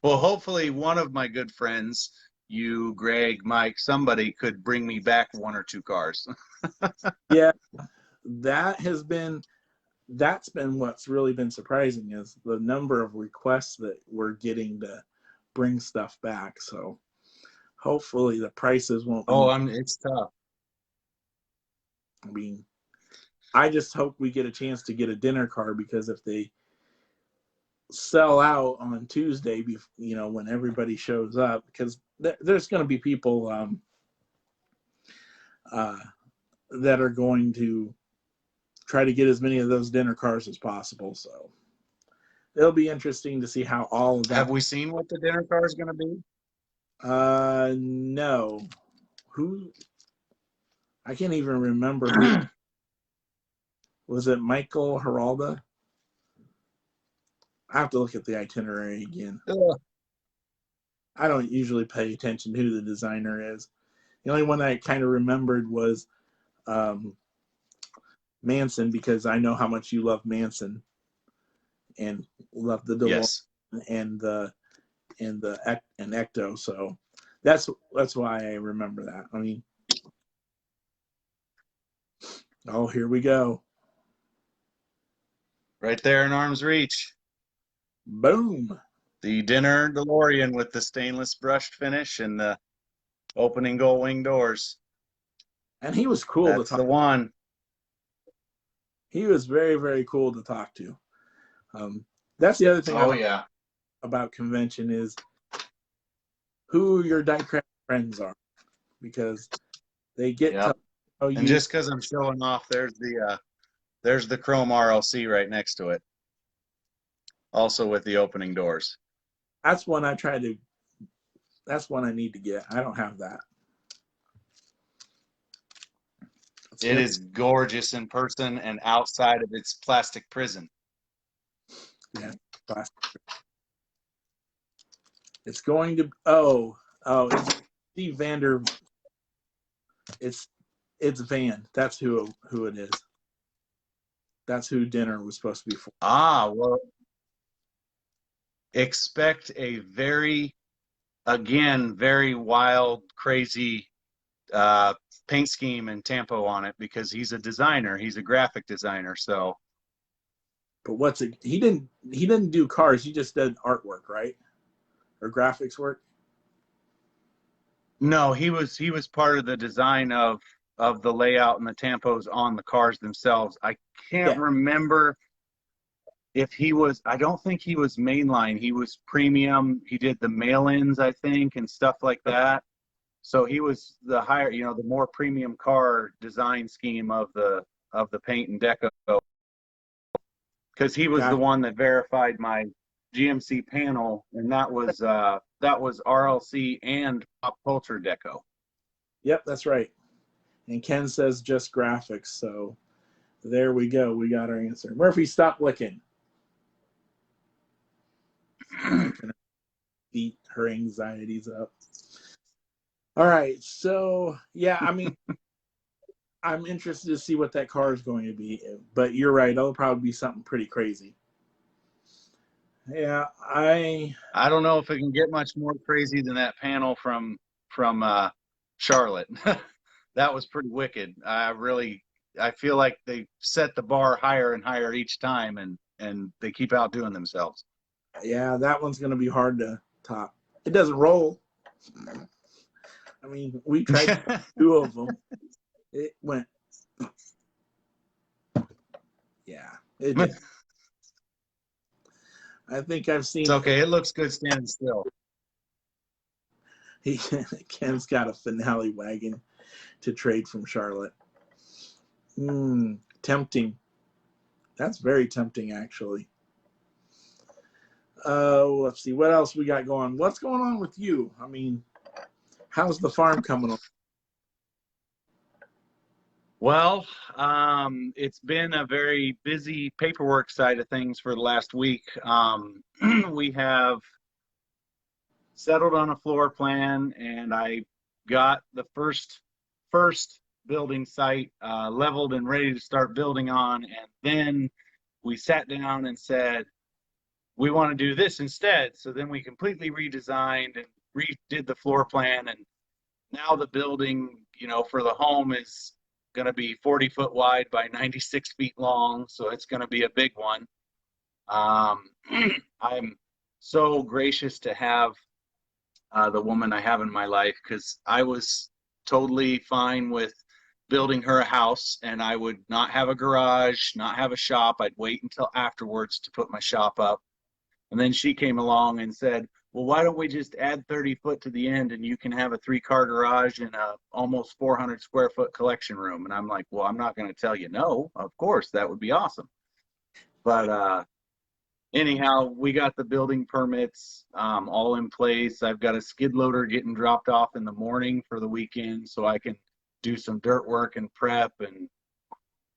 Well, hopefully one of my good friends, you, Greg, Mike, somebody could bring me back one or two cars. Yeah, that's been what's really been surprising, is the number of requests that we're getting to bring stuff back. So hopefully the prices won't be. Oh, it's tough. I mean, I just hope we get a chance to get a dinner car, because if they sell out on Tuesday, you know, when everybody shows up, because there's going to be people that are going to try to get as many of those dinner cars as possible. So it'll be interesting to see how all of that. Have we seen what the dinner car is going to be? No. Who? I can't even remember. Who was it? Michael Geralda? I have to look at the itinerary again. I don't usually pay attention to who the designer is. The only one I kind of remembered was Manson, because I know how much you love Manson and love the DeLorean Yes. and Ecto. So that's why I remember that. I mean, oh, here we go. Right there in arm's reach. Boom. The dinner DeLorean with the stainless brushed finish and the opening gull wing doors. And he was cool to That's talk the one. He was very, very cool to talk to. That's the other thing about convention is who your diecraft friends are, because they get to know you. And just because I'm showing off, there's the chrome RLC right next to it, also with the opening doors. That's one I that's one I need to get. I don't have that. It is gorgeous in person and outside of its plastic prison. Yeah, plastic. It's going to it's Steve Vander. It's Van. That's who it is. That's who dinner was supposed to be for. Ah, well, expect a very wild, crazy paint scheme and tempo on it, because he's a designer. He's a graphic designer. So, but he didn't do cars. He just did artwork, right? Or graphics work. No, he was part of the design of the layout and the tempos on the cars themselves. I can't remember if he was. I don't think he was mainline. He was premium. He did the mail-ins, I think, and stuff like that. So he was the higher, the more premium car design scheme of the paint and deco, because he was the one that verified my GMC panel, and that was RLC and pop culture deco. Yep, that's right. And Ken says just graphics. So there we go. We got our answer. Murphy, stop licking. Beat her anxieties up. All right. So yeah, I mean, I'm interested to see what that car is going to be. But you're right. It'll probably be something pretty crazy. Yeah, I don't know if it can get much more crazy than that panel from Charlotte. That was pretty wicked. I feel like they set the bar higher and higher each time, and they keep outdoing themselves. Yeah, that one's going to be hard to top. It doesn't roll. I mean, we tried 2 of them. It went. Yeah, it did. I think I've seen. It's okay. It looks good standing still. Ken's got a finale wagon to trade from Charlotte. Tempting. That's very tempting, actually. Let's see what else we got going. What's going on with you? I mean, how's the farm coming on? Well, it's been a very busy paperwork side of things for the last week. We have settled on a floor plan, and I got the first building site leveled and ready to start building on. And then we sat down and said, we want to do this instead. So then we completely redesigned and redid the floor plan. And now the building, for the home is going to be 40 foot wide by 96 feet long. So it's going to be a big one. I'm so gracious to have the woman I have in my life, because I was totally fine with building her a house, and I would not have a garage, not have a shop. I'd wait until afterwards to put my shop up. And then she came along and said, well, why don't we just add 30 foot to the end and you can have a 3-car garage and a almost 400 square foot collection room. And I'm like, well, I'm not going to tell you no. Of course, that would be awesome. But anyhow, we got the building permits all in place. I've got a skid loader getting dropped off in the morning for the weekend so I can do some dirt work and prep, and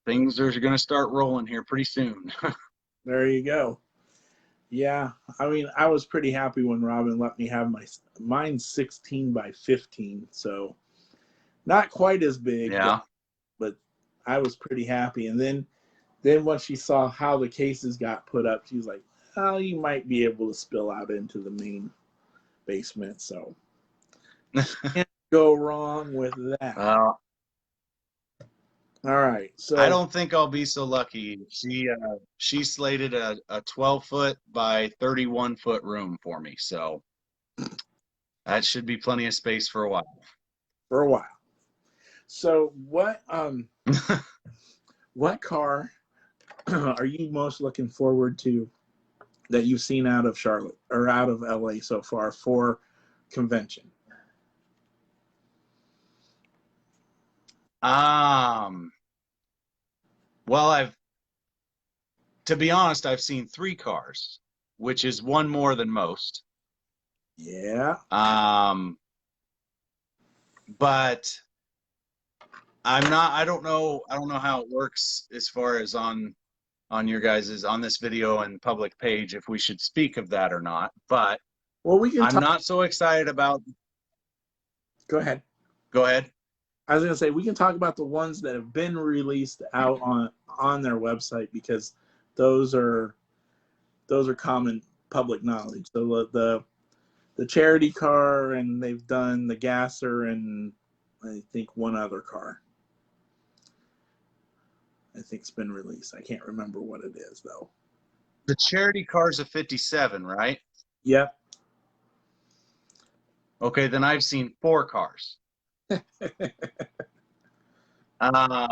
things are going to start rolling here pretty soon. There you go. Yeah, I mean, I was pretty happy when Robin let me have mine's 16 by 15, so not quite as big, Yeah. but I was pretty happy. And then once she saw how the cases got put up, she was like, "Oh, you might be able to spill out into the main basement." So can't go wrong with that. All right, so I don't think I'll be so lucky. She slated a 12-foot by 31-foot room for me, so that should be plenty of space for a while. For a while. So what what car are you most looking forward to that you've seen out of Charlotte or out of LA so far for convention? Well, to be honest, I've seen 3 cars, which is one more than most. Yeah. But I don't know how it works as far as on your guys's, on this video and public page, if we should speak of that or not. But Well, we can I'm not so excited about. Go ahead. Go ahead. I was gonna say we can talk about the ones that have been released out on their website, because those are common public knowledge. So the charity car, and they've done the gasser, and I think one other car I think it's been released. I can't remember what it is though. The charity car's a 57, right? Yep. Okay, then I've seen 4 cars. I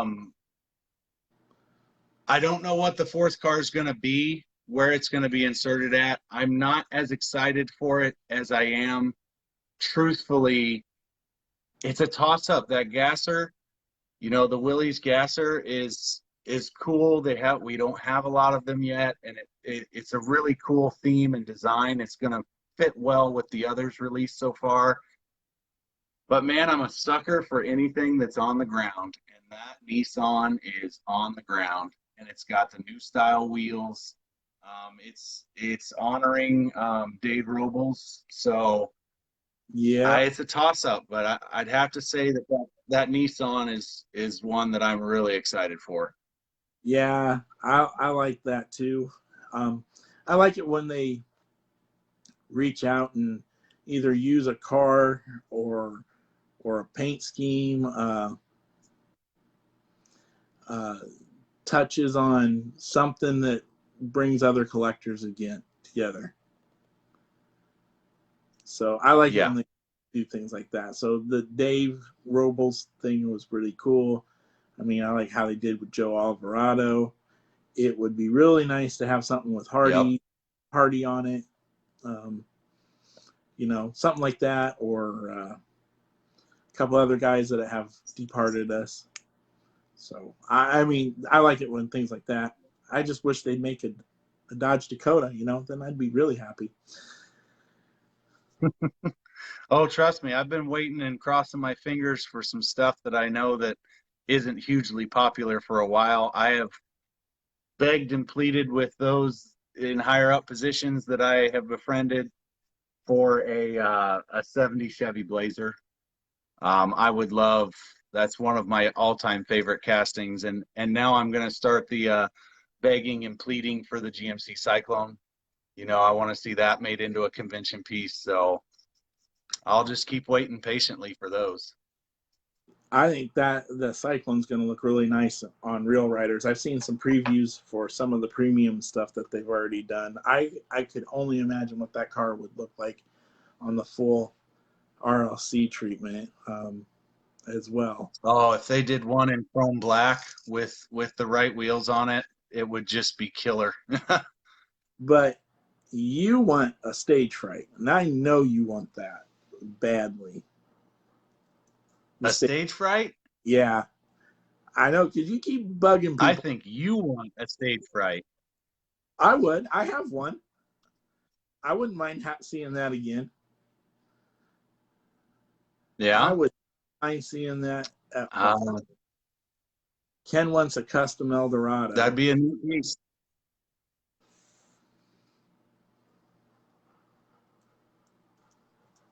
don't know what the 4th car is going to be, where it's going to be inserted at. I'm not as excited for it as I am. Truthfully, it's a toss-up. That gasser, the Willys gasser is cool. We don't have a lot of them yet, and it's a really cool theme and design. It's going to fit well with the others released so far. But man, I'm a sucker for anything that's on the ground, and that Nissan is on the ground, and it's got the new style wheels. It's honoring Dave Robles, so Yeah. it's a toss-up. But I'd have to say that Nissan is one that I'm really excited for. Yeah, I like that too. I like it when they reach out and either use a car or a paint scheme, touches on something that brings other collectors again together. So I like it when they do things like that. So the Dave Robles thing was really cool. I mean, I like how they did with Joe Alvarado. It would be really nice to have something with Hardy on it. Something like that, or a couple other guys that have departed us. So I mean, I like it when things like that. I just wish they'd make a Dodge Dakota, then I'd be really happy. Oh, trust me, I've been waiting and crossing my fingers for some stuff that I know that isn't hugely popular for a while. I have begged and pleaded with those in higher up positions that I have befriended for a 70 Chevy Blazer. I would love. That's one of my all-time favorite castings, and now I'm going to start the begging and pleading for the GMC Cyclone. I want to see that made into a convention piece, so I'll just keep waiting patiently for those. I think that the Cyclone's going to look really nice on Real Riders. I've seen some previews for some of the premium stuff that they've already done. I could only imagine what that car would look like on the full RLC treatment as well. Oh, if they did one in chrome black with the right wheels on it, it would just be killer. But you want a stage fright, and I know you want that badly. A stage fright? Yeah, I know, because you keep bugging people. I think you want a stage fright. I would. I have one. I wouldn't mind seeing that again. Yeah, I would mind seeing that. Ken wants a custom Eldorado. That'd be a new piece.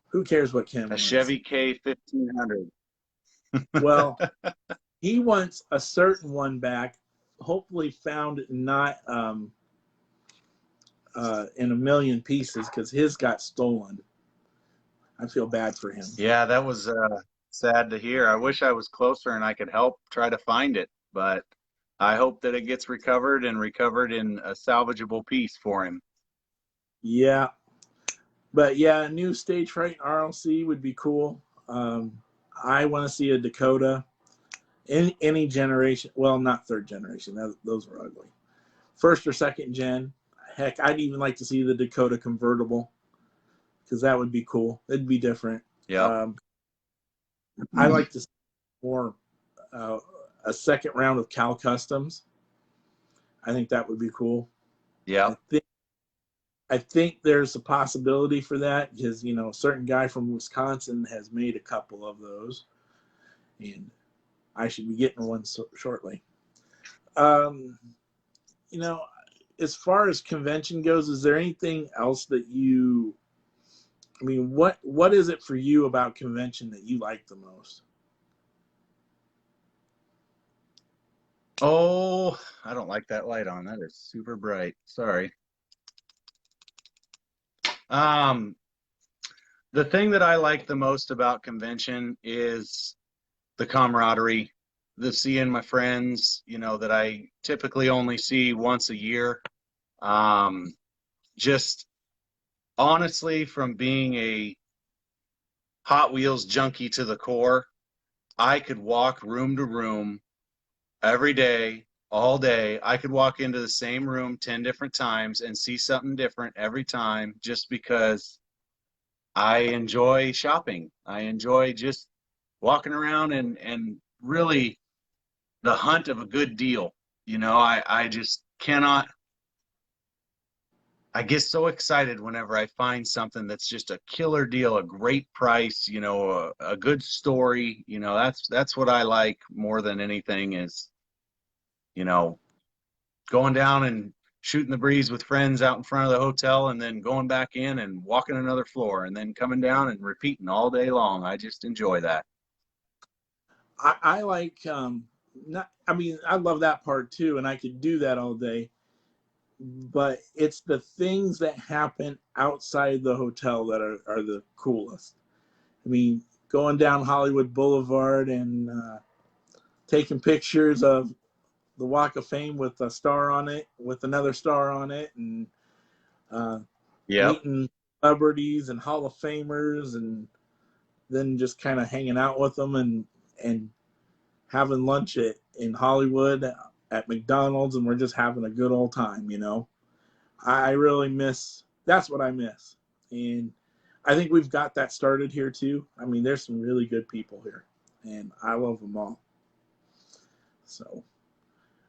Who cares what Ken A wants? Chevy K1500. Well, he wants a certain one back, hopefully found not in a million pieces, because his got stolen. I feel bad for him. Yeah, that was sad to hear. I wish I was closer and I could help try to find it, but I hope that it gets recovered and recovered in a salvageable piece for him. Yeah. But yeah, a new stage fright RLC would be cool. I want to see a Dakota in any generation. Well, not third generation. Those were ugly. First or second gen. Heck, I'd even like to see the Dakota convertible, because that would be cool. It'd be different. Yeah. I like to see more a second round of Cal Customs. I think that would be cool. Yeah. I think there's a possibility for that, because, you know, a certain guy from Wisconsin has made a couple of those, and I should be getting one shortly. You know, as far as convention goes, is there anything else that you, I mean, what is it for you about convention that you like the most? Oh, I don't like that light on. That is super bright. Sorry. The thing that I like the most about convention is the camaraderie, the seeing my friends, you know, that I typically only see once a year. Just honestly, from being a Hot Wheels junkie to the core, I could walk room to room every day, all day. I could walk into the same room 10 different times and see something different every time, just because I enjoy shopping. I enjoy just walking around and really the hunt of a good deal. You know, I just cannot, I get so excited whenever I find something that's just a killer deal, a great price, you know, a good story. You know, that's what I like more than anything is, you know, going down and shooting the breeze with friends out in front of the hotel, and then going back in and walking another floor, and then coming down and repeating all day long. I just enjoy that. I like, not, I mean, I love that part too, and I could do that all day, but it's the things that happen outside the hotel that are the coolest. I mean, going down Hollywood Boulevard and taking pictures of the Walk of Fame with a star on it, with another star on it, and meeting celebrities and Hall of Famers, and then just kind of hanging out with them and having lunch in Hollywood at McDonald's, and we're just having a good old time, you know. I really miss, that's what I miss. And I think we've got that started here too. I mean, there's some really good people here, and I love them all. So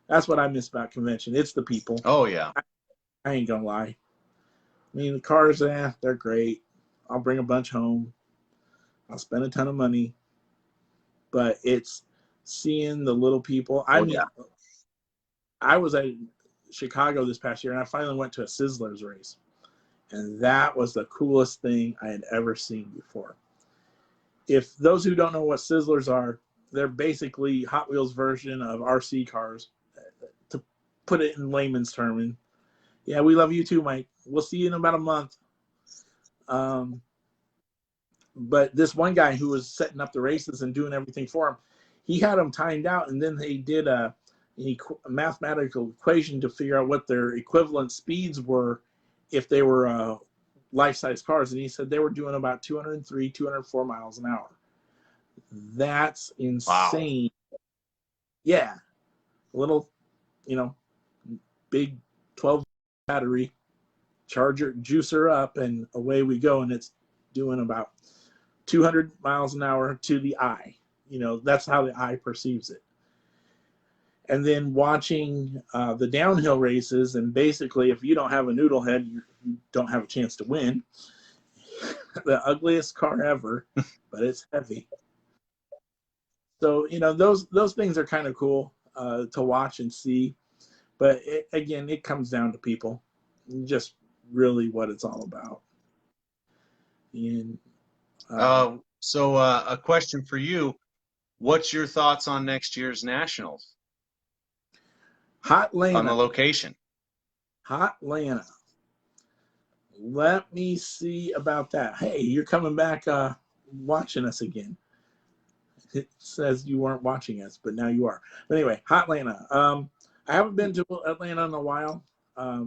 that's what I miss about convention. It's the people. Oh, yeah. I ain't gonna lie. I mean, the cars, they're great. I'll bring a bunch home. I'll spend a ton of money. But it's seeing the little people. I mean, I was at Chicago this past year, and I finally went to a Sizzlers race. And that was the coolest thing I had ever seen before. If those who don't know what Sizzlers are, they're basically Hot Wheels version of RC cars, to put it in layman's terms. And yeah, we love you too, Mike. We'll see you in about a month. But this one guy who was setting up the races and doing everything for him, he had them timed out, and then they did a mathematical equation to figure out what their equivalent speeds were if they were life-size cars, and he said they were doing about 203, 204 miles an hour. That's Wow. insane. Yeah, a little, you know, big 12 battery charger, juicer up, and away we go, and it's doing about 200 miles an hour to the eye. You know, that's how the eye perceives it. And then watching the downhill races, and basically, if you don't have a noodle head, you don't have a chance to win. The ugliest car ever, but it's heavy. So, you know, those things are kind of cool to watch and see. But again, it comes down to people, just really what it's all about. And So a question for you. What's your thoughts on next year's Nationals? Hot On the Lana. location? Hot Lana. Let me see about that. Hey, you're coming back watching us again. It says you weren't watching us, but now you are. But anyway, Hot Atlanta. I haven't been to Atlanta in a while. I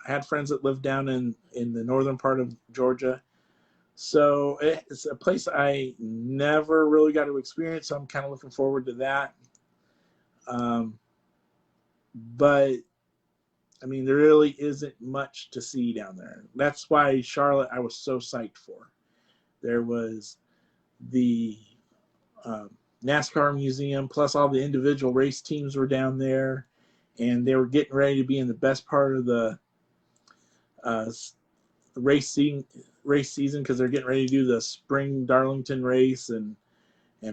had friends that lived down in the northern part of Georgia. So it's a place I never really got to experience. So I'm kind of looking forward to that. But I mean, there really isn't much to see down there. That's why Charlotte, I was so psyched for. There was the NASCAR museum, plus all the individual race teams were down there, and they were getting ready to be in the best part of the race season because they're getting ready to do the spring Darlington race and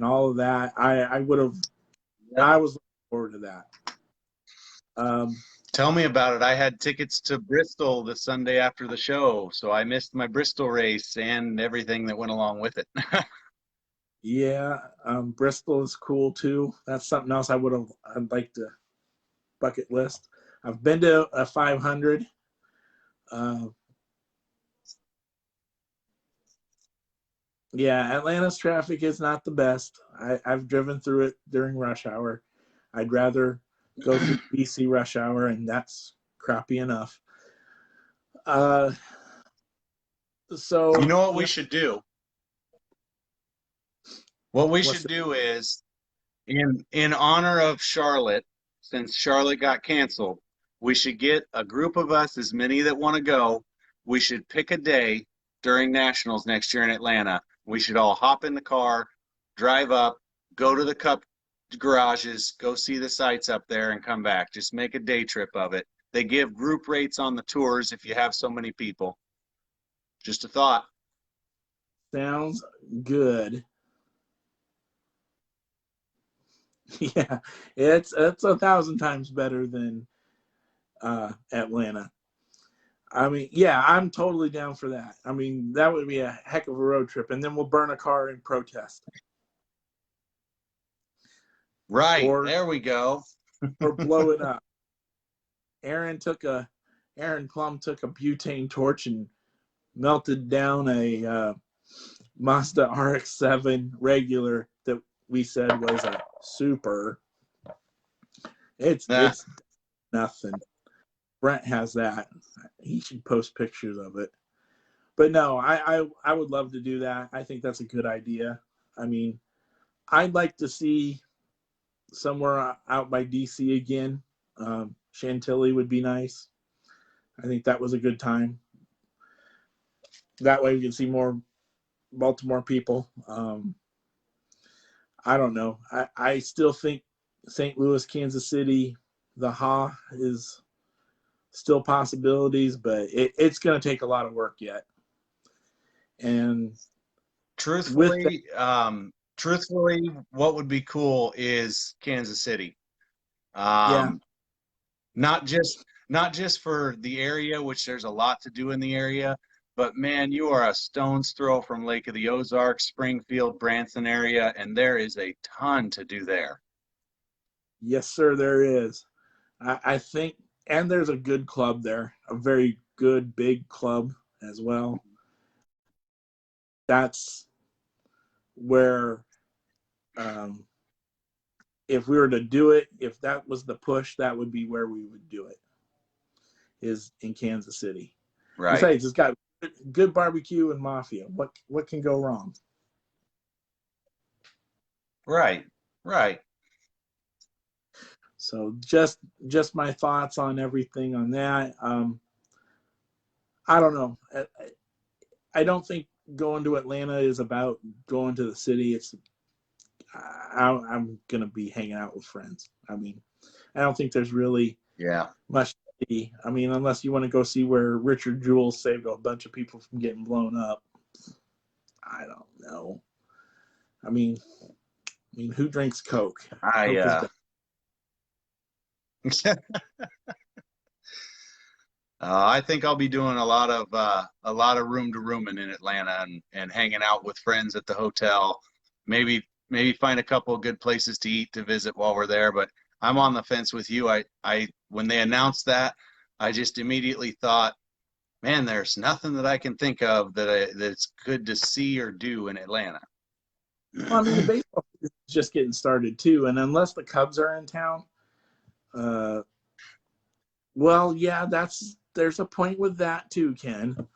all of that. I was looking forward to that. Tell me about it. I had tickets to Bristol the Sunday after the show, so I missed my Bristol race and everything that went along with it. Yeah, Bristol is cool too. That's something else I'd like to bucket list. I've been to a 500. Yeah, Atlanta's traffic is not the best. I've driven through it during rush hour. I'd rather go through BC rush hour, and that's crappy enough. So you know what we should do? What we should do is, in honor of Charlotte, since Charlotte got canceled, we should get a group of us, as many that want to go. We should pick a day during Nationals next year in Atlanta. We should all hop in the car, drive up, go to the Cup garages, go see the sights up there, and come back. Just make a day trip of it. They give group rates on the tours if you have so many people. Just a thought. Sounds good. Yeah, it's 1,000 times better than Atlanta. I mean, yeah, I'm totally down for that. I mean, that would be a heck of a road trip, and then we'll burn a car in protest. Right, there we go. Or blow it up. Aaron Plum took a butane torch and melted down a Mazda RX-7 regular that we said was a super. It's nothing. Brent has that. He should post pictures of it. But no, I would love to do that. I think that's a good idea. I mean, I'd like to see somewhere out by DC again. Chantilly would be nice. I think that was a good time. That way we can see more Baltimore people. I don't know. I still think St. Louis, Kansas City, the Ha is still possibilities, but it's going to take a lot of work yet. And truthfully, what would be cool is Kansas City. Yeah. Not just for the area, which there's a lot to do in the area, but man, you are a stone's throw from Lake of the Ozarks, Springfield, Branson area, and there is a ton to do there. Yes, sir, there is. I think, and there's a good club there, a very good big club as well. That's where, if we were to do it, if that was the push, that would be where we would do it, is in Kansas City. Right. Besides, it's got good barbecue and mafia. What can go wrong? Right, right. So just my thoughts on everything on that. I don't know. I don't think going to Atlanta is about going to the city. I'm gonna be hanging out with friends. I mean, I don't think there's really Yeah. much to see. I mean, unless you want to go see where Richard Jewell saved a bunch of people from getting blown up. I don't know. I mean, who drinks Coke? Coke is bad. I think I'll be doing a lot of room to rooming in Atlanta and hanging out with friends at the hotel. Maybe find a couple of good places to eat to visit while we're there. But I'm on the fence with you. I when they announced that, I just immediately thought, man, there's nothing that I can think of that's good to see or do in Atlanta. Well, I mean, the baseball is just getting started too, and unless the Cubs are in town, well, yeah, there's a point with that too, Ken.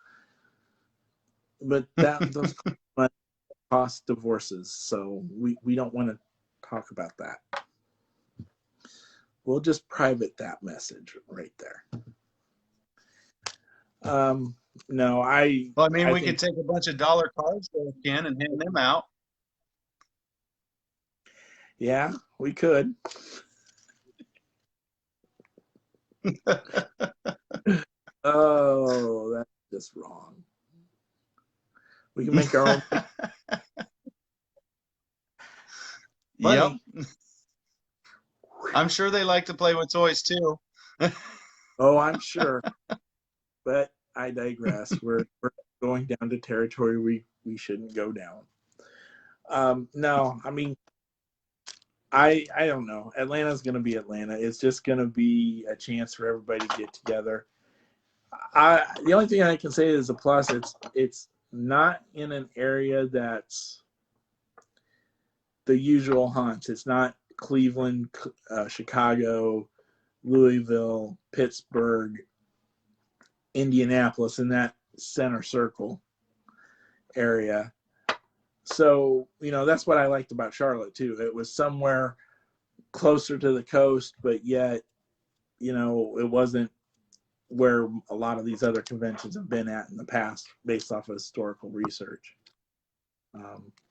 But those cost divorces, so we don't want to talk about that. We'll just private that message right there. No, Well, I mean, we could take a bunch of dollar cards there, Ken, and hand them out. Yeah, we could. Oh, that's just wrong. We can make our own. Yep. I'm sure they like to play with toys too. Oh, I'm sure. But I digress. We're going down to territory we shouldn't go down. No, I mean, I don't know. Atlanta's going to be Atlanta. It's just going to be a chance for everybody to get together. The only thing I can say is a plus. It's not in an area that's the usual haunts. It's not Cleveland, Chicago, Louisville, Pittsburgh, Indianapolis, in that center circle area. So, that's what I liked about Charlotte too. It was somewhere closer to the coast, but yet, it wasn't where a lot of these other conventions have been at in the past based off of historical research.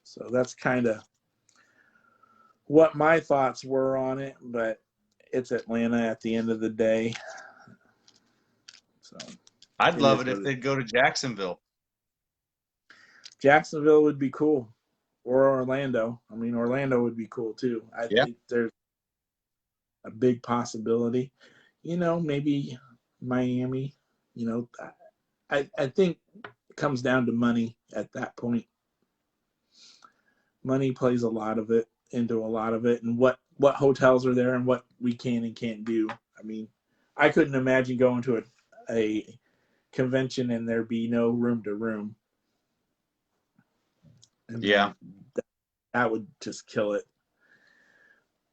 So that's kind of what my thoughts were on it, but it's Atlanta at the end of the day. So I'd love it if they'd go to Jacksonville. Jacksonville would be cool, or Orlando. I mean, Orlando would be cool too. I think there's a big possibility. Maybe Miami. I think it comes down to money at that point. Money plays into a lot of it, and what hotels are there and what we can and can't do. I mean, I couldn't imagine going to a convention and there be no room to room. And that would just kill it.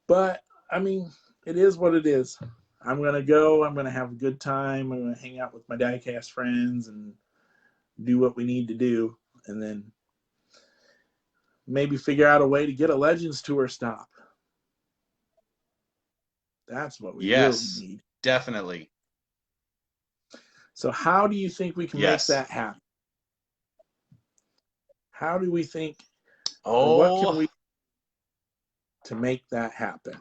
But I mean, it is what it is. I'm gonna go. I'm gonna have a good time. I'm gonna hang out with my diecast friends and do what we need to do, and then maybe figure out a way to get a Legends Tour stop. That's what we really need. Definitely. So how do you think we can make that happen? How do we think? What can we to make that happen?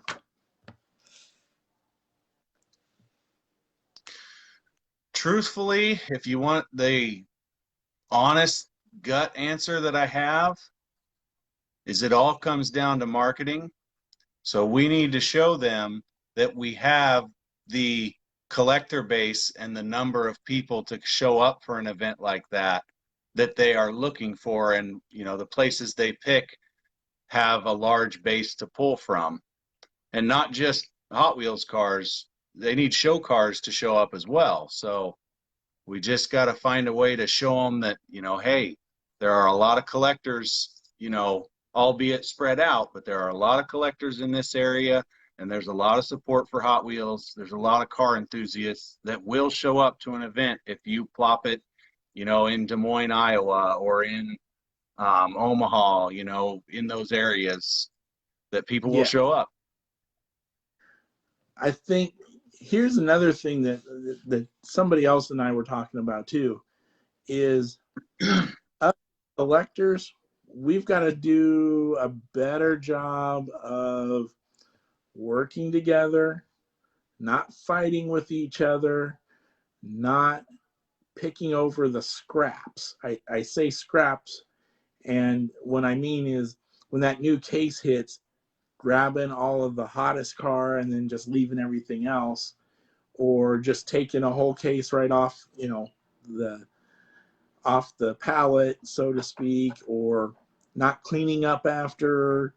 Truthfully, if you want the honest gut answer that I have, is it all comes down to marketing. So we need to show them that we have the collector base and the number of people to show up for an event like that they are looking for, and the places they pick have a large base to pull from, and not just Hot Wheels cars. They need show cars to show up as well. So we just got to find a way to show them that, hey, there are a lot of collectors, albeit spread out, but there are a lot of collectors in this area, and there's a lot of support for Hot Wheels. There's a lot of car enthusiasts that will show up to an event if you plop it you know, in Des Moines, Iowa, or in Omaha, you know, in those areas, that people will Yeah, show up. I think here's another thing that somebody else and I were talking about too is us electors, we've got to do a better job of working together, not fighting with each other, not picking over the scraps. I say scraps, and what I mean is when that new case hits, grabbing all of the hottest car and then just leaving everything else, or just taking a whole case right off, you know, the off the pallet, so to speak, or not cleaning up after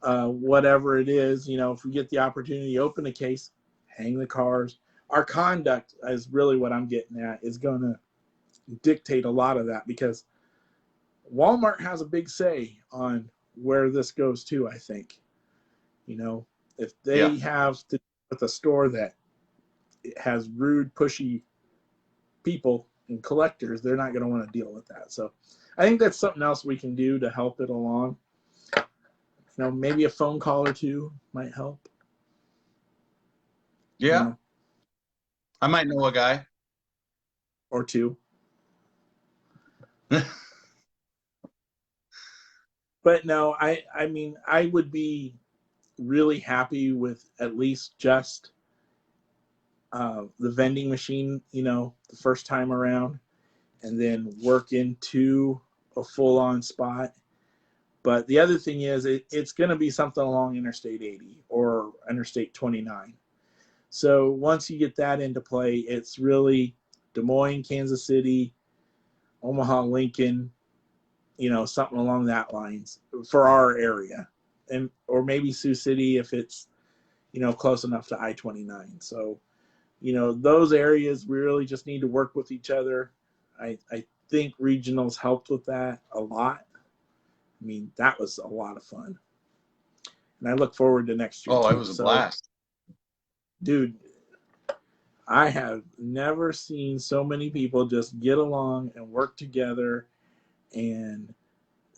whatever it is. You know, if we get the opportunity to open a case, hang the cars. Our conduct is really what I'm getting at, is going to dictate a lot of that, because Walmart has a big say on where this goes to, I think. You know, if Yeah. they have to with a store that has rude, pushy people and collectors, they're not going to want to deal with that. So I think that's something else we can do to help it along. You know, maybe a phone call or two might help. You Yeah. know, I might know a guy. or two. But no, I mean, I would be really happy with at least just the vending machine, you know, the first time around, and then work into a full-on spot. But the other thing is, it's going to be something along Interstate 80 or Interstate 29. So once you get that into play, it's really Des Moines, Kansas City, Omaha, Lincoln, you know, something along that lines for our area, and or maybe Sioux City if it's, you know, close enough to I-29. So, you know, those areas we really just need to work with each other. I think regionals helped with that a lot. I mean, that was a lot of fun, and I look forward to next year Oh, it too. was a So, blast. dude, I have never seen so many people just get along and work together, and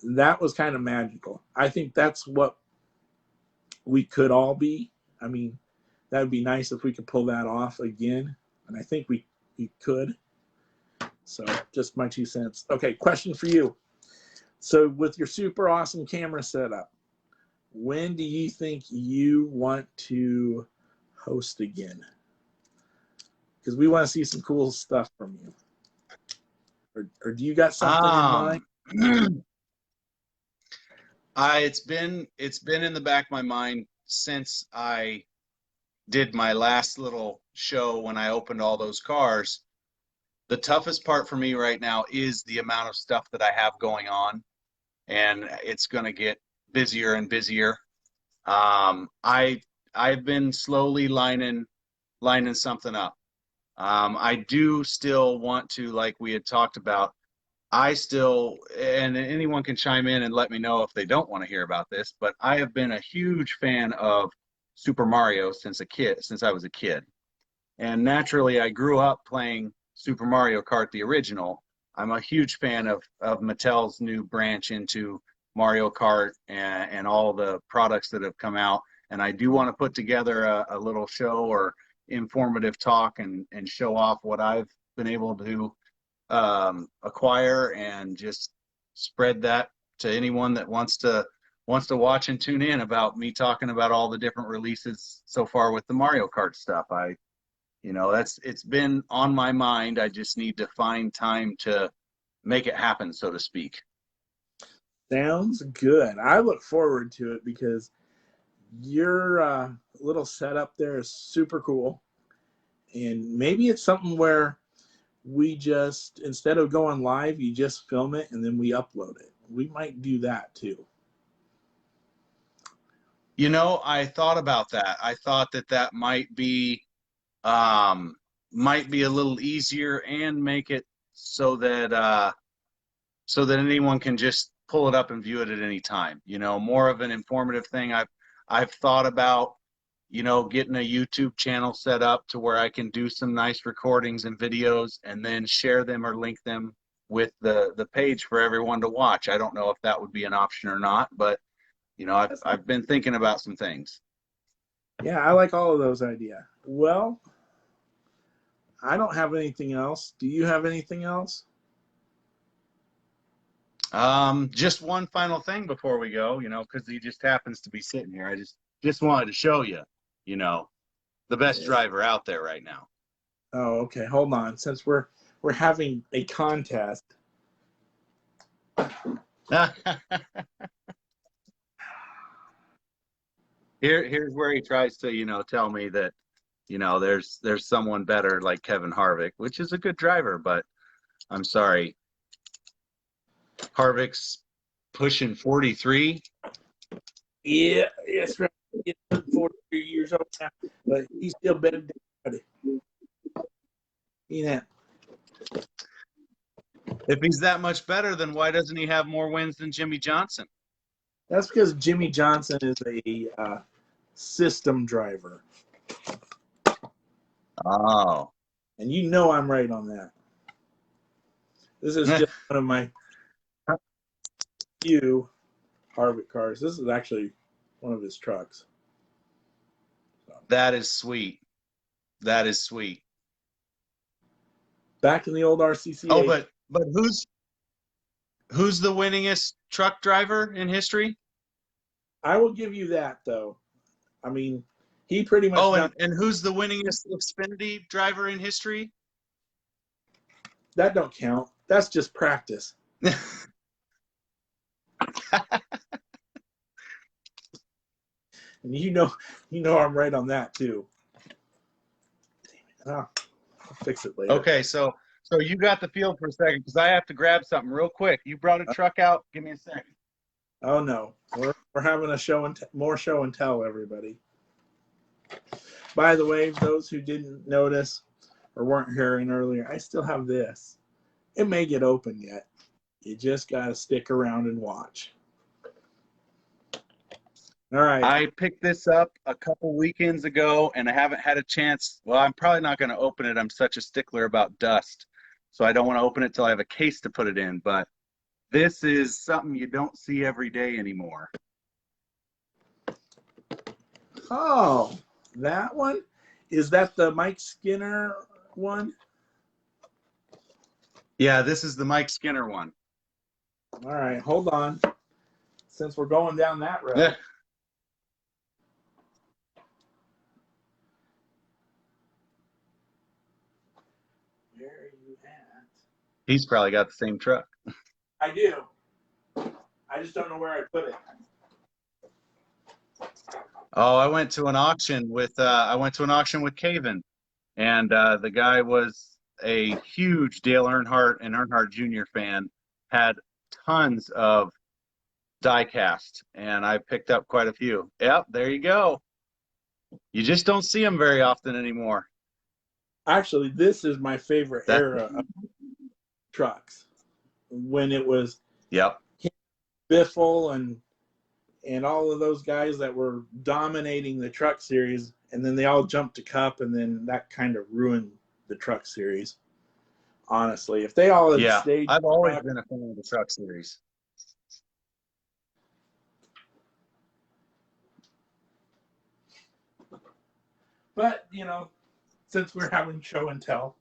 that was kind of magical. I think that's what we could all be. I mean, that would be nice if we could pull that off again, and I think we could. So, just my 2 cents. Okay, question for you. So, with your super awesome camera setup, when do you think you want to host again? Because we want to see some cool stuff from you. Or do you got something in mind? Um, it's been in the back of my mind since I did my last little show when I opened all those cars. The toughest part for me right now is the amount of stuff that I have going on, and it's going to get busier and busier. I've been slowly lining something up. I do still want to, like we had talked about, I still, and anyone can chime in and let me know if they don't want to hear about this, but I have been a huge fan of Super Mario since I was a kid. And naturally, I grew up playing Super Mario Kart, the original. I'm a huge fan of Mattel's new branch into Mario Kart and all the products that have come out. And I do want to put together a little show or informative talk and show off what I've been able to acquire, and just spread that to anyone that wants to watch and tune in about me talking about all the different releases so far with the Mario Kart stuff. It's been on my mind. I just need to find time to make it happen, so to speak. Sounds good. I look forward to it because your little setup there is super cool. And maybe it's something where we just, instead of going live, you just film it and then we upload it. We might do that too. I thought about that. I thought that um, might be a little easier and make it so that anyone can just pull it up and view it at any time. More of an informative thing. I've thought about you know, getting a YouTube channel set up to where I can do some nice recordings and videos and then share them or link them with the page for everyone to watch. I don't know if that would be an option or not, but you know, I've been thinking about some things. Yeah, I like all of those ideas. Well, I don't have anything else. Do you have anything else? Just one final thing before we go, you know, because he just happens to be sitting here. I just wanted to show you, you know, the best driver out there right now. Oh, okay. Hold on. Since we're having a contest. Here's where he tries to, you know, tell me that, you know, there's someone better like Kevin Harvick, which is a good driver, but I'm sorry. Harvick's pushing 43. Yeah, that's right. He's 43 years old now, but he's still better than everybody. You know. If he's that much better, then why doesn't he have more wins than Jimmy Johnson? That's because Jimmy Johnson is a system driver. Oh. And you know I'm right on that. This is just one of my few Harvick cars. This is actually one of his trucks. So. That is sweet. That is sweet. Back in the old RCCA. Oh, but who's the winningest truck driver in history? I will give you that, though. I mean, he pretty much. Oh, and who's the winningest Xfinity driver in history? That don't count. That's just practice. And you know I'm right on that too. Damn it. I'll fix it later. Okay, so you got the field for a second because I have to grab something real quick. You brought a truck out. Give me a second. Oh no, we're having a more show and tell, everybody. By the way, those who didn't notice or weren't hearing earlier, I still have this. It may get open yet. You just gotta stick around and watch. All right. I picked this up a couple weekends ago, and I haven't had a chance. Well, I'm probably not going to open it. I'm such a stickler about dust, so I don't want to open it till I have a case to put it in. But this is something you don't see every day anymore. Oh, that one? Is that the Mike Skinner one? Yeah, this is the Mike Skinner one. All right, hold on. Since we're going down that road. Yeah. Where are you at? He's probably got the same truck. I do. I just don't know where I put it. Oh, I went to an auction with Caven, and the guy was a huge Dale Earnhardt and Earnhardt Jr. fan. Had tons of die-cast, and I picked up quite a few. Yep, there you go. You just don't see them very often anymore. Actually, this is my favorite era of trucks. When it was Biffle and all of those guys that were dominating the truck series, and then they all jumped to Cup, and then that kind of ruined the truck series. Honestly, if they all had stayed, I've always been a fan of the truck series. But you know, since we're having show and tell,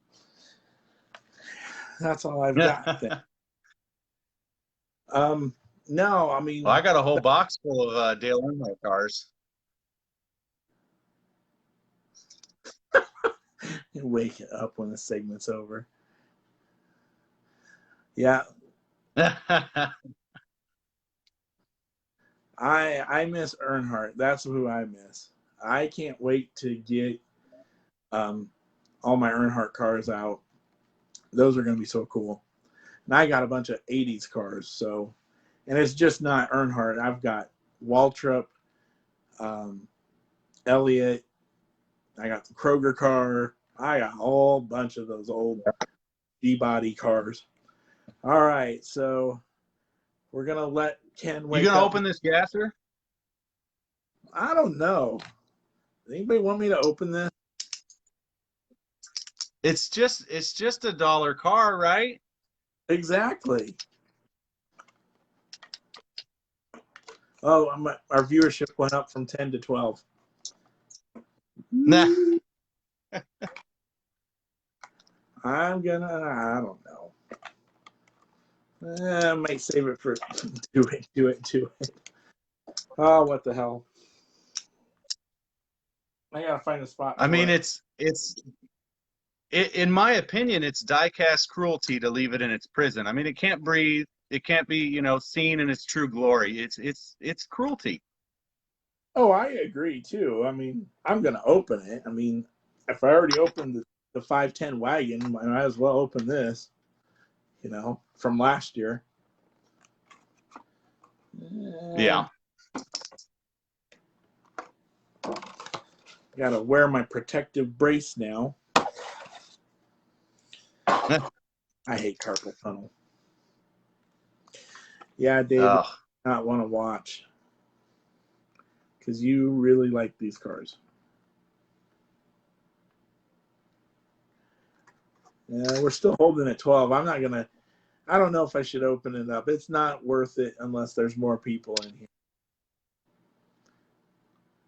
that's all I've got. No, I mean, well, I got a whole box full of Dale Earnhardt cars. Wake it up when the segment's over. Yeah. I miss Earnhardt. That's who I miss. I can't wait to get all my Earnhardt cars out. Those are going to be so cool. And I got a bunch of 80s cars, so, and it's just not Earnhardt. I've got Waltrip, Elliott. I got the Kroger car. I got a whole bunch of those old D-body cars. All right, so we're going to let Ken wake up. You going to open this gasser? I don't know. Anybody want me to open this? It's just a dollar car, right? Exactly. Oh, our viewership went up from 10 to 12. Nah. I don't know. I might save it for do it. Oh, what the hell. I gotta find a spot. I mean, in my opinion, it's die-cast cruelty to leave it in its prison. I mean, it can't breathe. It can't be, seen in its true glory. It's cruelty. Oh, I agree too. I mean, I'm gonna open it. I mean, if I already opened the 510 wagon, I might as well open this. From last year. Yeah. Gotta wear my protective brace now. I hate carpal tunnel. Yeah, David, not want to watch because you really like these cars. Yeah, we're still holding at 12. I don't know if I should open it up. It's not worth it unless there's more people in here.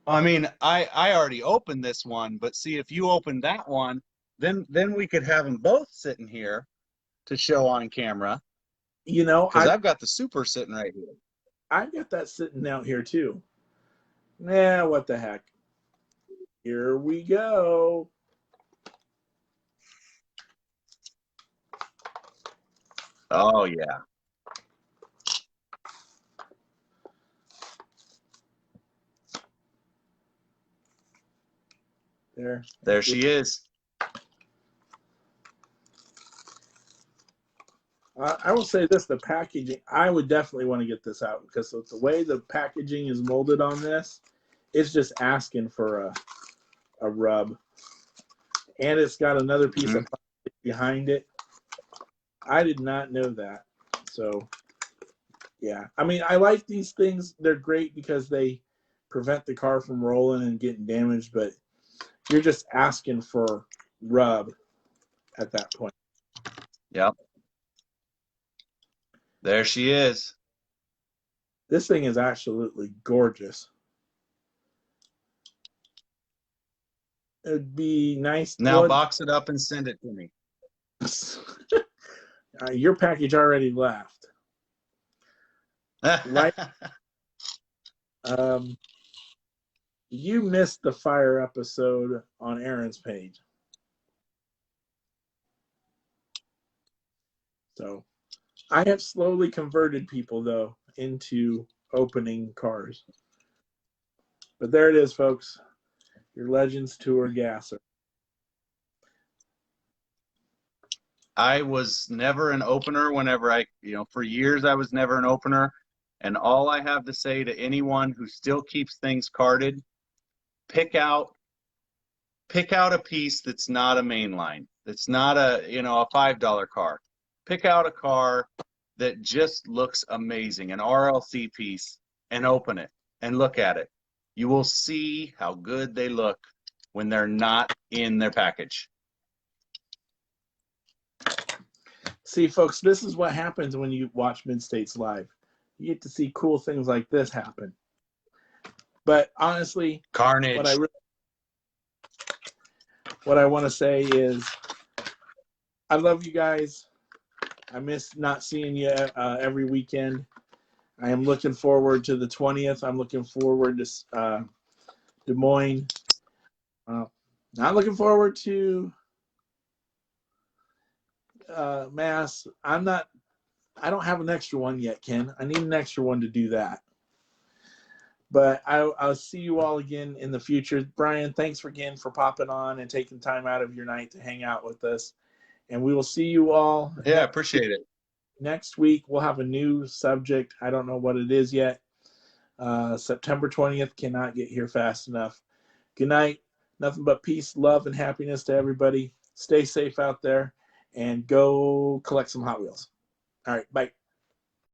I mean, I already opened this one, but see, if you opened that one, then we could have them both sitting here to show on camera. Because I've got the Super sitting right here. I've got that sitting out here too. Yeah, what the heck? Here we go. Oh yeah. There she is. I will say this, the packaging, I would definitely want to get this out because the way the packaging is molded on this, it's just asking for a rub. And it's got another piece of plastic behind it. I did not know that. So, yeah. I mean, I like these things. They're great because they prevent the car from rolling and getting damaged, but you're just asking for rub at that point. Yep. There she is. This thing is absolutely gorgeous. It'd be nice. Now box it up and send it to me. Your package already left. You missed the fire episode on Aaron's page. So I have slowly converted people, though, into opening cars. But there it is, folks. Your Legends Tour Gasser. I was never an opener whenever for years I was never an opener. And all I have to say to anyone who still keeps things carded, pick out a piece that's not a mainline. That's not a $5 car. Pick out a car that just looks amazing, an RLC piece, and open it and look at it. You will see how good they look when they're not in their package. See, folks, this is what happens when you watch Mid-States Live. You get to see cool things like this happen. But honestly, carnage. What I want to say is I love you guys. I miss not seeing you every weekend. I am looking forward to the 20th. I'm looking forward to Des Moines. Not looking forward to Mass. I don't have an extra one yet, Ken. I need an extra one to do that. But I'll see you all again in the future. Brian, thanks again for popping on and taking time out of your night to hang out with us. And we will see you all. Yeah, appreciate it. Next week, we'll have a new subject. I don't know what it is yet. September 20th cannot get here fast enough. Good night. Nothing but peace, love, and happiness to everybody. Stay safe out there and go collect some Hot Wheels. All right, bye.